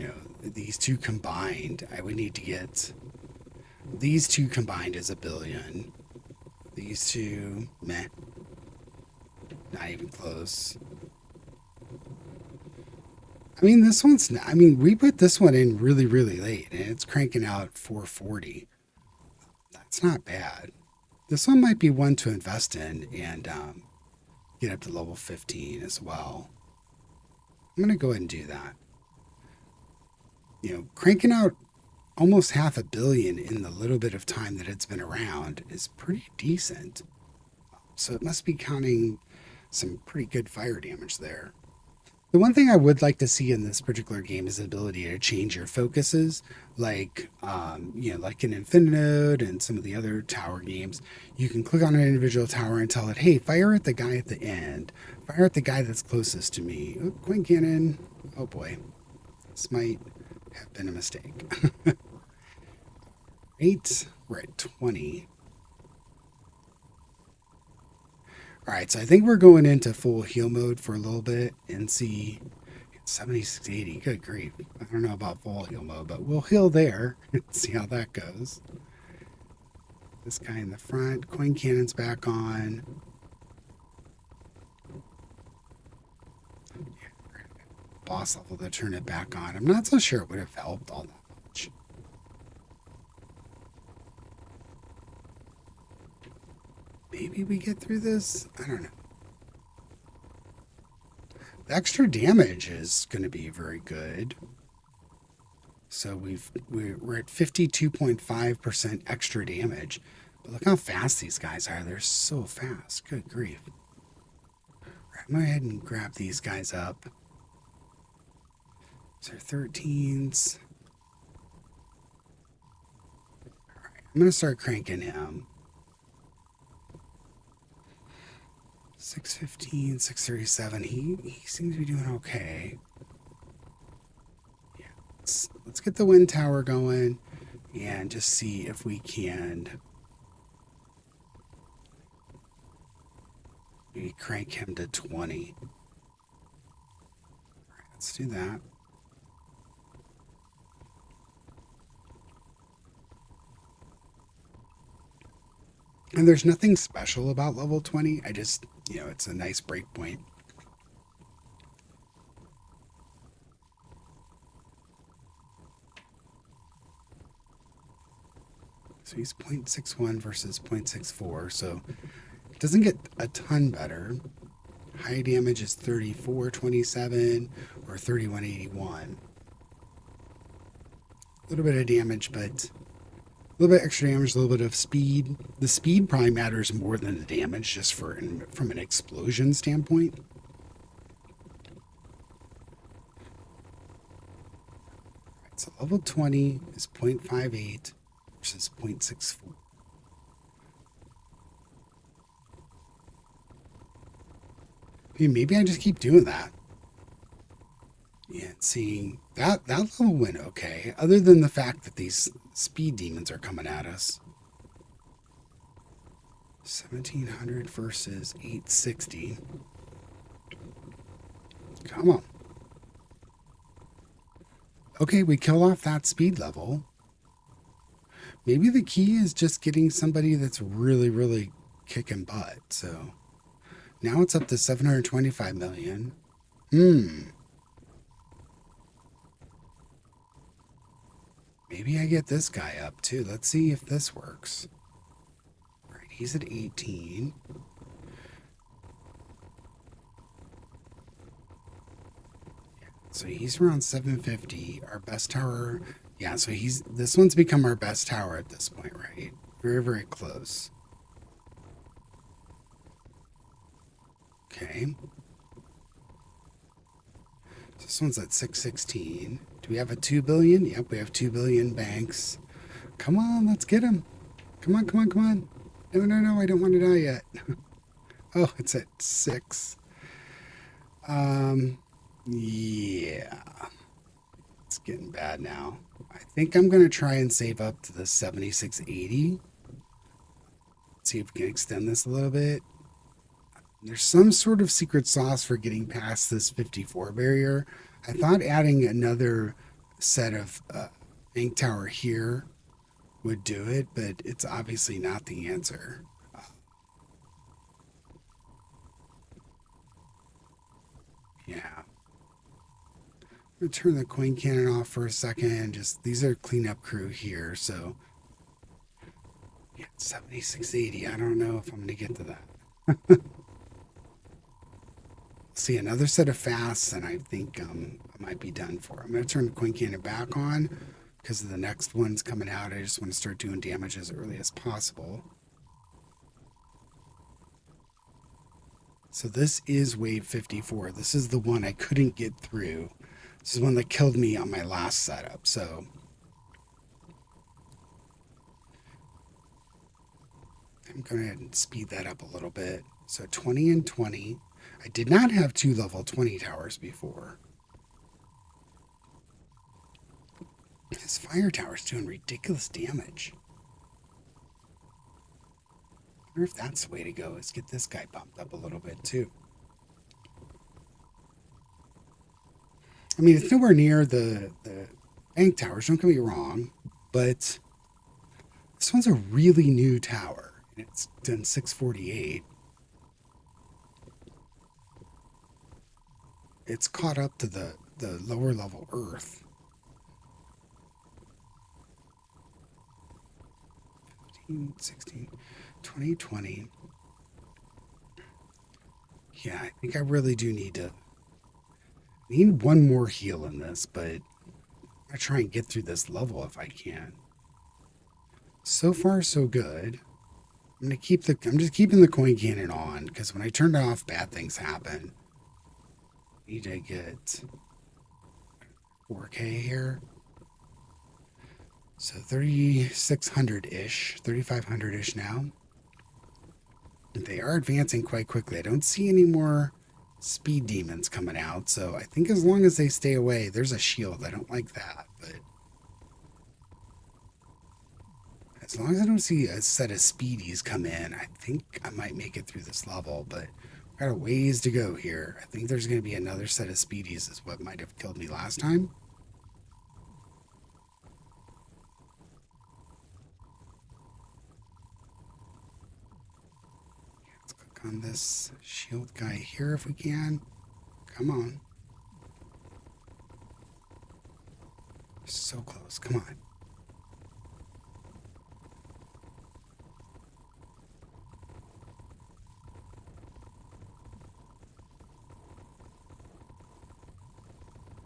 These two combined, I would need to get these two combined as a billion. These two, meh, not even close. This one's not, we put this one in really, really late and it's cranking out 440. That's not bad. This one might be one to invest in and get up to level 15 as well. I'm going to go ahead and do that. Cranking out almost $500 million in the little bit of time that it's been around is pretty decent. So it must be counting some pretty good fire damage there. The one thing I would like to see in this particular game is the ability to change your focuses, like like in Infinite and some of the other tower games. You can click on an individual tower and tell it, hey, fire at the guy at the end. Fire at the guy that's closest to me. Oh, Queen Cannon. Oh boy. This might have been a mistake. 8. We're at 20. All right, so I think we're going into full heal mode for a little bit and see 7680. Good grief. I don't know about full heal mode, but we'll heal there and see how that goes. This guy in the front. Coin cannon's back on. Boss level to turn it back on. I'm not so sure it would have helped all that much. Maybe we get through this? I don't know. The extra damage is going to be very good. So we're at 52.5% extra damage. But look how fast these guys are. They're so fast. Good grief. All right, I'm going to go ahead and grab these guys up. So 13s. All right, I'm going to start cranking him. 615, 637. He seems to be doing okay. Yeah, let's get the wind tower going and just see if we can maybe crank him to 20. All right, let's do that. And there's nothing special about level 20. I just, it's a nice break point. So he's 0.61 versus 0.64. So it doesn't get a ton better. High damage is 3427 or 3181. A little bit of damage, but a little bit extra damage, a little bit of speed. The speed probably matters more than the damage, just from an explosion standpoint. Right, so level 20 is 0.58 versus 0.64. Maybe I just keep doing that. Yeah, seeing that level went okay, other than the fact that these speed demons are coming at us. 1700 versus 860. Come on. Okay, we kill off that speed level. Maybe the key is just getting somebody that's really, really kicking butt. So now it's up to 725 million. Maybe I get this guy up too. Let's see if this works. All right, he's at 18. So he's around 750. Our best tower, yeah, so this one's become our best tower at this point, right? Very, very close. Okay. This one's at 616. Do we have a 2 billion? Yep, we have 2 billion banks. Come on, let's get him. Come on, come on, come on. No, no, no, I don't want to die yet. Oh, it's at 6. Yeah. It's getting bad now. I think I'm going to try and save up to the 7680. See if we can extend this a little bit. There's some sort of secret sauce for getting past this 54 barrier. I thought adding another set of bank tower here would do it, but it's obviously not the answer. Yeah. I'm going to turn the coin cannon off for a second. Just these are cleanup crew here, so yeah, 7680. I don't know if I'm going to get to that. See, another set of fasts, and I think I might be done for. I'm going to turn the coin cannon back on because the next one's coming out. I just want to start doing damage as early as possible. So this is wave 54. This is the one I couldn't get through. This is one that killed me on my last setup. So I'm going to speed that up a little bit. So 20 and 20. I did not have 2 level 20 towers before. This fire tower's doing ridiculous damage. I wonder if that's the way to go, is get this guy bumped up a little bit too. I mean, it's nowhere near the bank towers, don't get me wrong, but this one's a really new tower. And it's done 648. It's caught up to the lower level Earth. 15, 16, 20, 20. Yeah, I think I really do need to. I need one more heal in this, but I'm gonna try and get through this level if I can. So far, so good. I'm just keeping the coin cannon on because when I turn it off, bad things happen. Need to get 4K here. So 3,600-ish, 3,500-ish now. They are advancing quite quickly. I don't see any more speed demons coming out, so I think as long as they stay away, there's a shield. I don't like that, but as long as I don't see a set of speedies come in, I think I might make it through this level, but got a ways to go here. I think there's going to be another set of speedies is what might have killed me last time. Let's click on this shield guy here if we can. Come on. So close. Come on.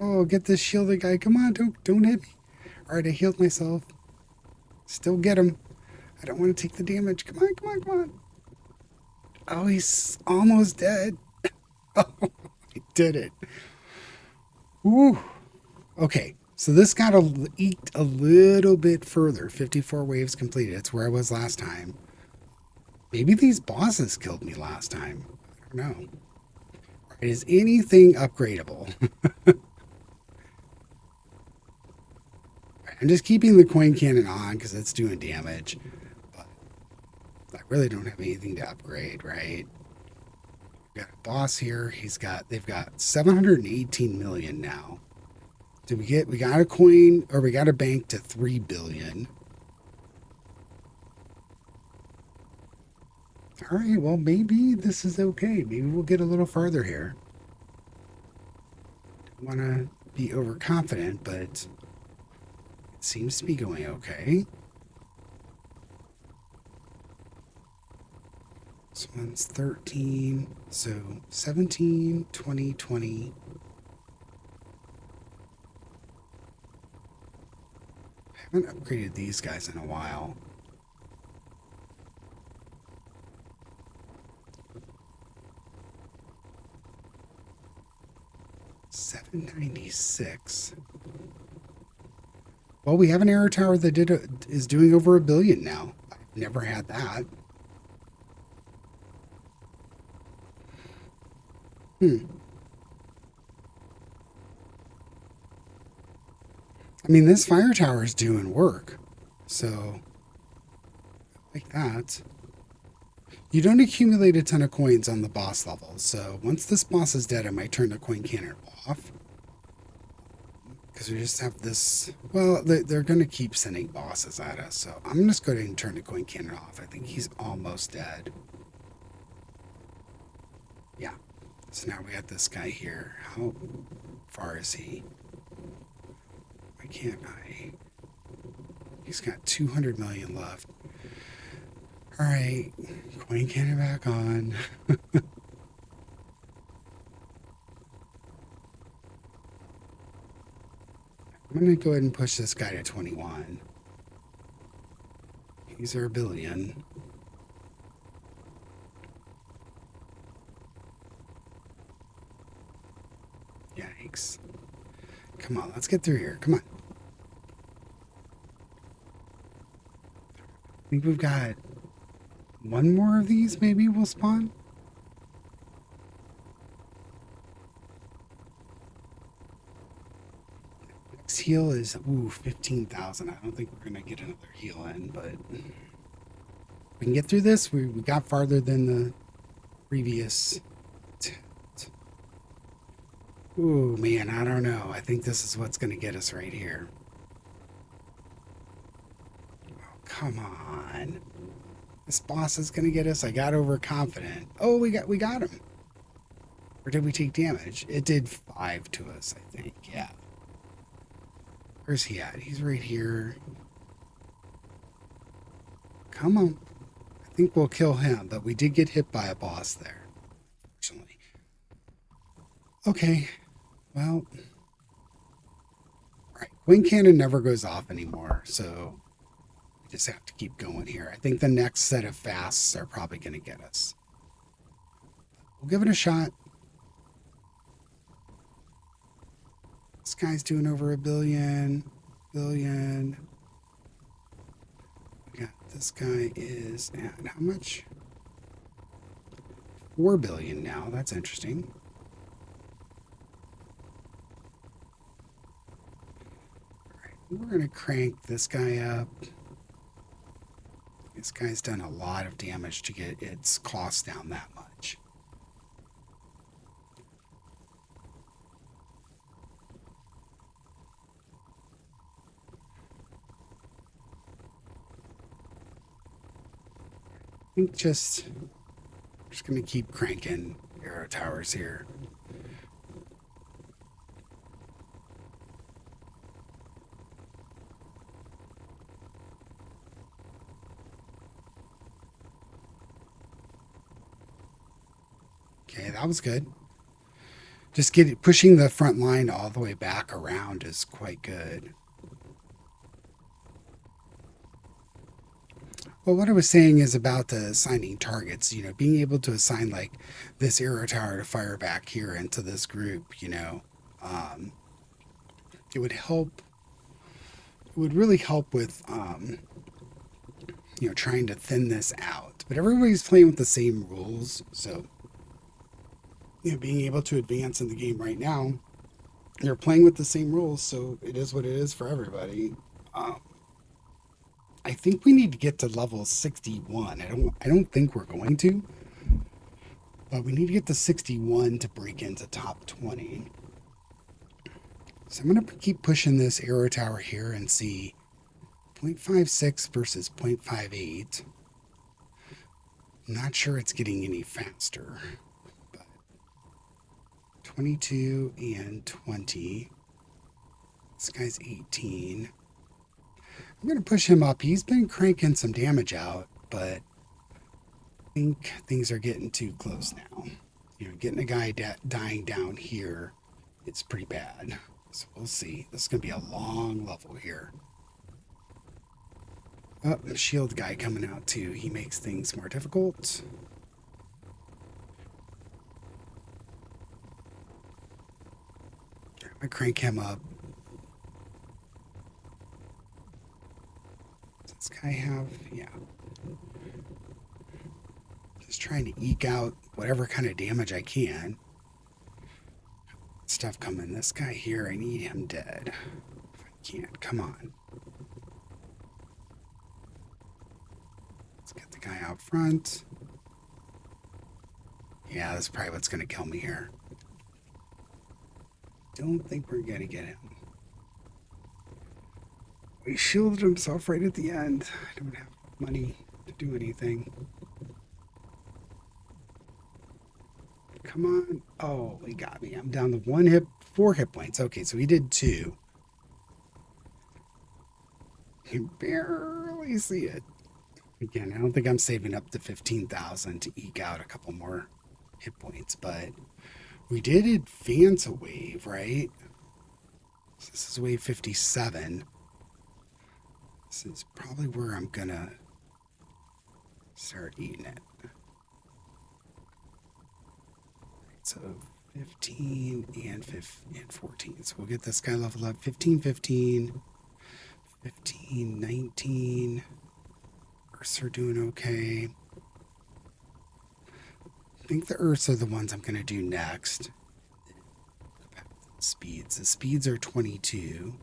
Oh, get this shielded guy. Come on, don't hit me. All right, I healed myself. Still get him. I don't want to take the damage. Come on, come on, come on. Oh, he's almost dead. Oh, I did it. Ooh. Okay, so this got eked a little bit further. 54 waves completed. It's where I was last time. Maybe these bosses killed me last time. I don't know. Is anything upgradable? I'm just keeping the coin cannon on because it's doing damage. But I really don't have anything to upgrade, right? We got a boss here. They've got 718 million now. We got a coin, or we got a bank to 3 billion. All right, well, maybe this is okay. Maybe we'll get a little farther here. Don't want to be overconfident, but it seems to be going okay. This one's 13, so 17, 20, 20. I haven't upgraded these guys in a while. $796. Well, we have an arrow tower that is doing over $1 billion now. I've never had that. I mean, this fire tower is doing work. So, like that. You don't accumulate a ton of coins on the boss level. So, once this boss is dead, I might turn the coin cannon off. Because we just have this. Well, they're going to keep sending bosses at us. So, I'm just going to turn the coin cannon off. I think he's almost dead. Yeah. So now we got this guy here. How far is he? Why can't I? He's got 200 million left. All right, coin cannon back on. I'm gonna go ahead and push this guy to 21. He's our $1 billion. Yikes. Come on, let's get through here. Come on. I think we've got one more of these, maybe will spawn. Next heal is, 15,000. I don't think we're going to get another heal in, but we can get through this. We got farther than the previous. Ooh, man, I don't know. I think this is what's going to get us right here. Oh, come on. This boss is going to get us. I got overconfident. Oh, we got him. Or did we take damage? It did 5 to us, I think. Yeah. Where's he at? He's right here. Come on. I think we'll kill him, but we did get hit by a boss there. Unfortunately. Okay. Well. Alright. Wing cannon never goes off anymore, so we just have to keep going here. I think the next set of fasts are probably going to get us. We'll give it a shot. This guy's doing over $1 billion. Yeah, this guy is at how much? 4 billion now. That's interesting. All right, we're gonna crank this guy up. This guy's done a lot of damage to get its cost down that much. I think just going to keep cranking arrow towers here. Okay, that was good. Just pushing the front line all the way back around is quite good. Well, what I was saying is about the assigning targets, being able to assign like this arrow tower to fire back here into this group, it would help. It would really help with, trying to thin this out. But everybody's playing with the same rules. So, being able to advance in the game right now, they're playing with the same rules. So it is what it is for everybody. I think we need to get to level 61. I don't think we're going to, but we need to get to 61 to break into top 20. So I'm going to keep pushing this arrow tower here and see 0.56 versus 0.58. I'm not sure it's getting any faster, but 22 and 20. This guy's 18. I'm going to push him up. He's been cranking some damage out, but I think things are getting too close now. You know, getting a guy dying down here, it's pretty bad. So we'll see. This is going to be a long level here. Oh, the shield guy coming out too. He makes things more difficult. I'm going to crank him up. Does this guy have... Yeah. Just trying to eke out whatever kind of damage I can. Stuff coming. This guy here, I need him dead. If I can't, come on. Let's get the guy out front. Yeah, that's probably what's going to kill me here. Don't think we're going to get him. He shielded himself right at the end. I don't have money to do anything. Come on. Oh, he got me. I'm down to 4 hit points. Okay, so he did 2. You barely see it. Again, I don't think I'm saving up to 15,000 to eke out a couple more hit points, but we did advance a wave, right? So this is wave 57. This is probably where I'm gonna start eating it. So 15 and 14. So we'll get this guy leveled up. 15, 15, 15, 19. Earths are doing okay. I think the Earths are the ones I'm going to do next. Speeds. The speeds are 22.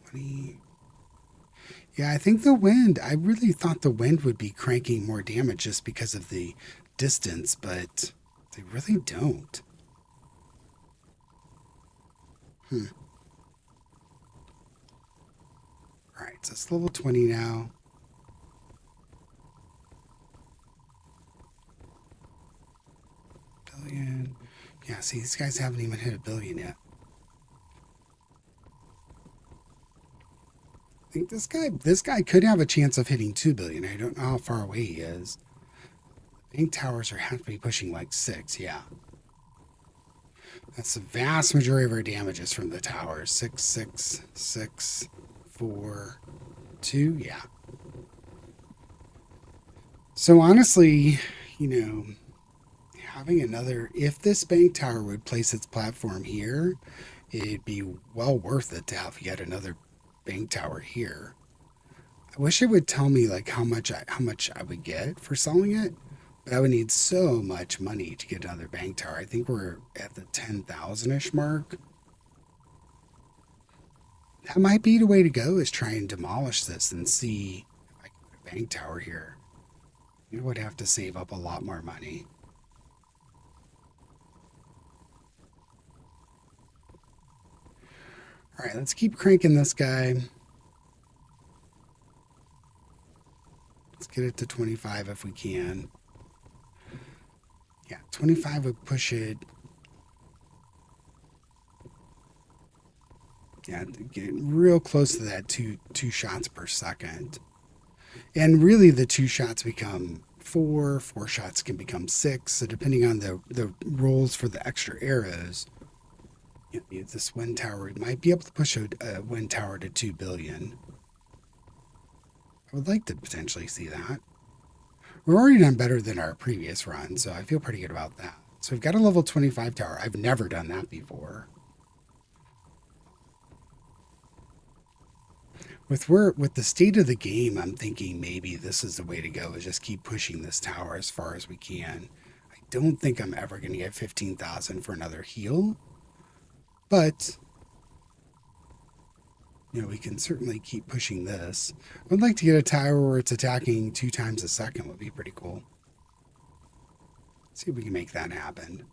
20. Yeah, I think the wind, I really thought the wind would be cranking more damage just because of the distance, but they really don't. Alright, so it's level 20 now. Billion. Yeah, see, these guys haven't even hit a billion yet. I think this guy could have a chance of hitting 2 billion. I don't know how far away he is. Bank towers have to be pushing like 6, yeah. That's the vast majority of our damages from the towers. 6, 6, 6, 4, 2, yeah. So honestly, you know, having another, if this bank tower would place its platform here, it'd be well worth it to have yet another bank tower here. I wish it would tell me like how much I would get for selling it, but I would need so much money to get another bank tower. I think we're at the 10,000-ish mark. That might be the way to go, is try and demolish this and see if I can put a bank tower here. You would have to save up a lot more money. All right, let's keep cranking this guy. Let's get it to 25 if we can. Yeah, 25 would push it. Yeah, getting real close to that two shots per second. And really the 2 shots become 4 shots can become 6. So depending on the rolls for the extra arrows, this wind tower might be able to push a wind tower to 2 billion. I would like to potentially see that. We've already done better than our previous run, so I feel pretty good about that. So we've got a level 25 tower. I've never done that before. With the state of the game, I'm thinking maybe this is the way to go, is just keep pushing this tower as far as we can. I don't think I'm ever going to get 15,000 for another heal. But We can certainly keep pushing this. I'd like to get a tower where it's attacking 2 times a second. Would be pretty cool. See if we can make that happen.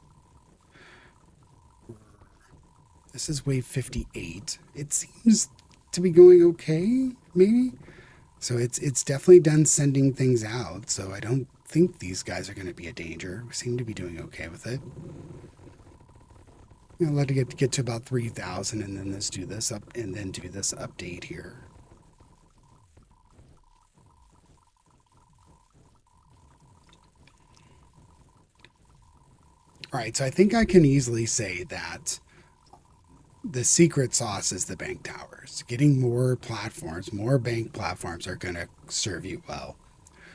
This is wave 58. It seems to be going okay, maybe. So it's definitely done sending things out. So I don't think these guys are going to be a danger. We seem to be doing okay with it. Let it get to about 3,000, and then let's do this up, and then do this update here. All right, so I think I can easily say that the secret sauce is the bank towers. Getting more platforms, more bank platforms are going to serve you well.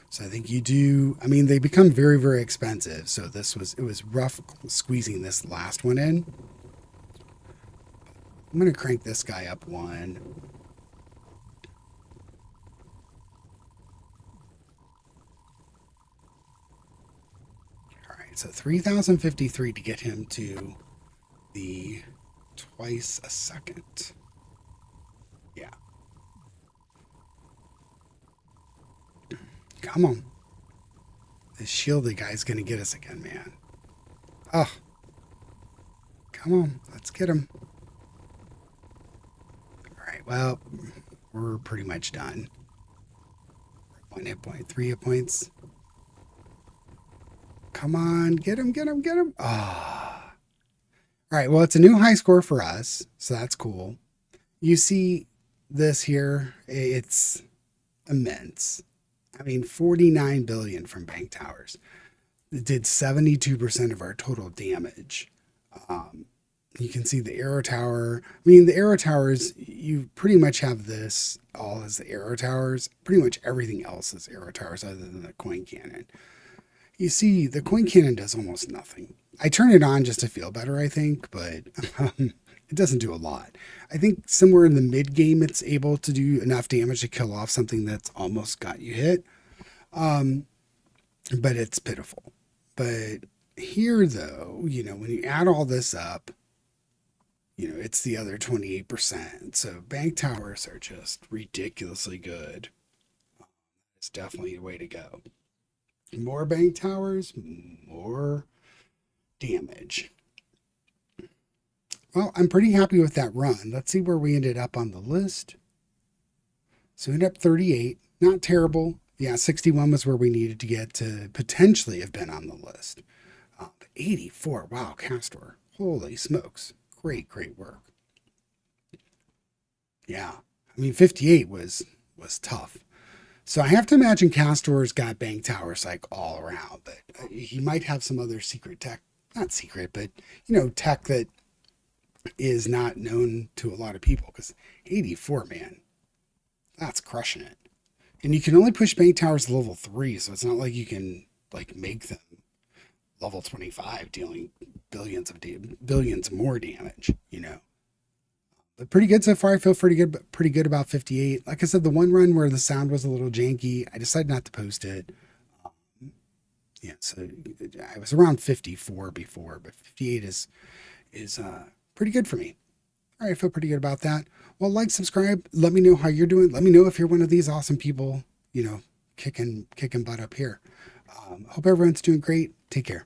So I think you do. I mean, they become very, very expensive. So it was rough squeezing this last one in. I'm going to crank this guy up one. All right, so 3,053 to get him to the twice a second. Yeah. Come on. This shielded guy's going to get us again, man. Oh. Come on. Let's get him. All right, well, we're pretty much done. 1 hit point, 3 hit points. Come on, get him, get him, get him. Ah. All right, well, it's a new high score for us, so that's cool. You see this here, it's immense. I mean, 49 billion from bank towers. It did 72% of our total damage. You can see the arrow tower. I mean, the arrow towers, you pretty much have this all as the arrow towers. Pretty much everything else is arrow towers other than the coin cannon. You see, the coin cannon does almost nothing. I turn it on just to feel better, I think, but it doesn't do a lot. I think somewhere in the mid game, it's able to do enough damage to kill off something that's almost got you hit. But it's pitiful. But here, though, when you add all this up, it's the other 28%. So bank towers are just ridiculously good. It's definitely the way to go. More bank towers, more damage. Well, I'm pretty happy with that run. Let's see where we ended up on the list. So we ended up 38. Not terrible. Yeah, 61 was where we needed to get to potentially have been on the list. 84. Wow, Castor. Holy smokes. Great, great work. Yeah. I mean, 58 was tough. So I have to imagine Castor's got bank towers like all around, but he might have some other secret tech, not secret, but tech that is not known to a lot of people, because 84, man, that's crushing it. And you can only push bank towers to level 3, so it's not like you can make them level 25 dealing billions more damage, But pretty good so far. I feel pretty good about 58. Like I said, the one run where the sound was a little janky, I decided not to post it. Yeah, so I was around 54 before, but 58 is pretty good for me. All right, I feel pretty good about that. Well, subscribe. Let me know how you're doing. Let me know if you're one of these awesome people, kicking butt up here. Hope everyone's doing great. Take care.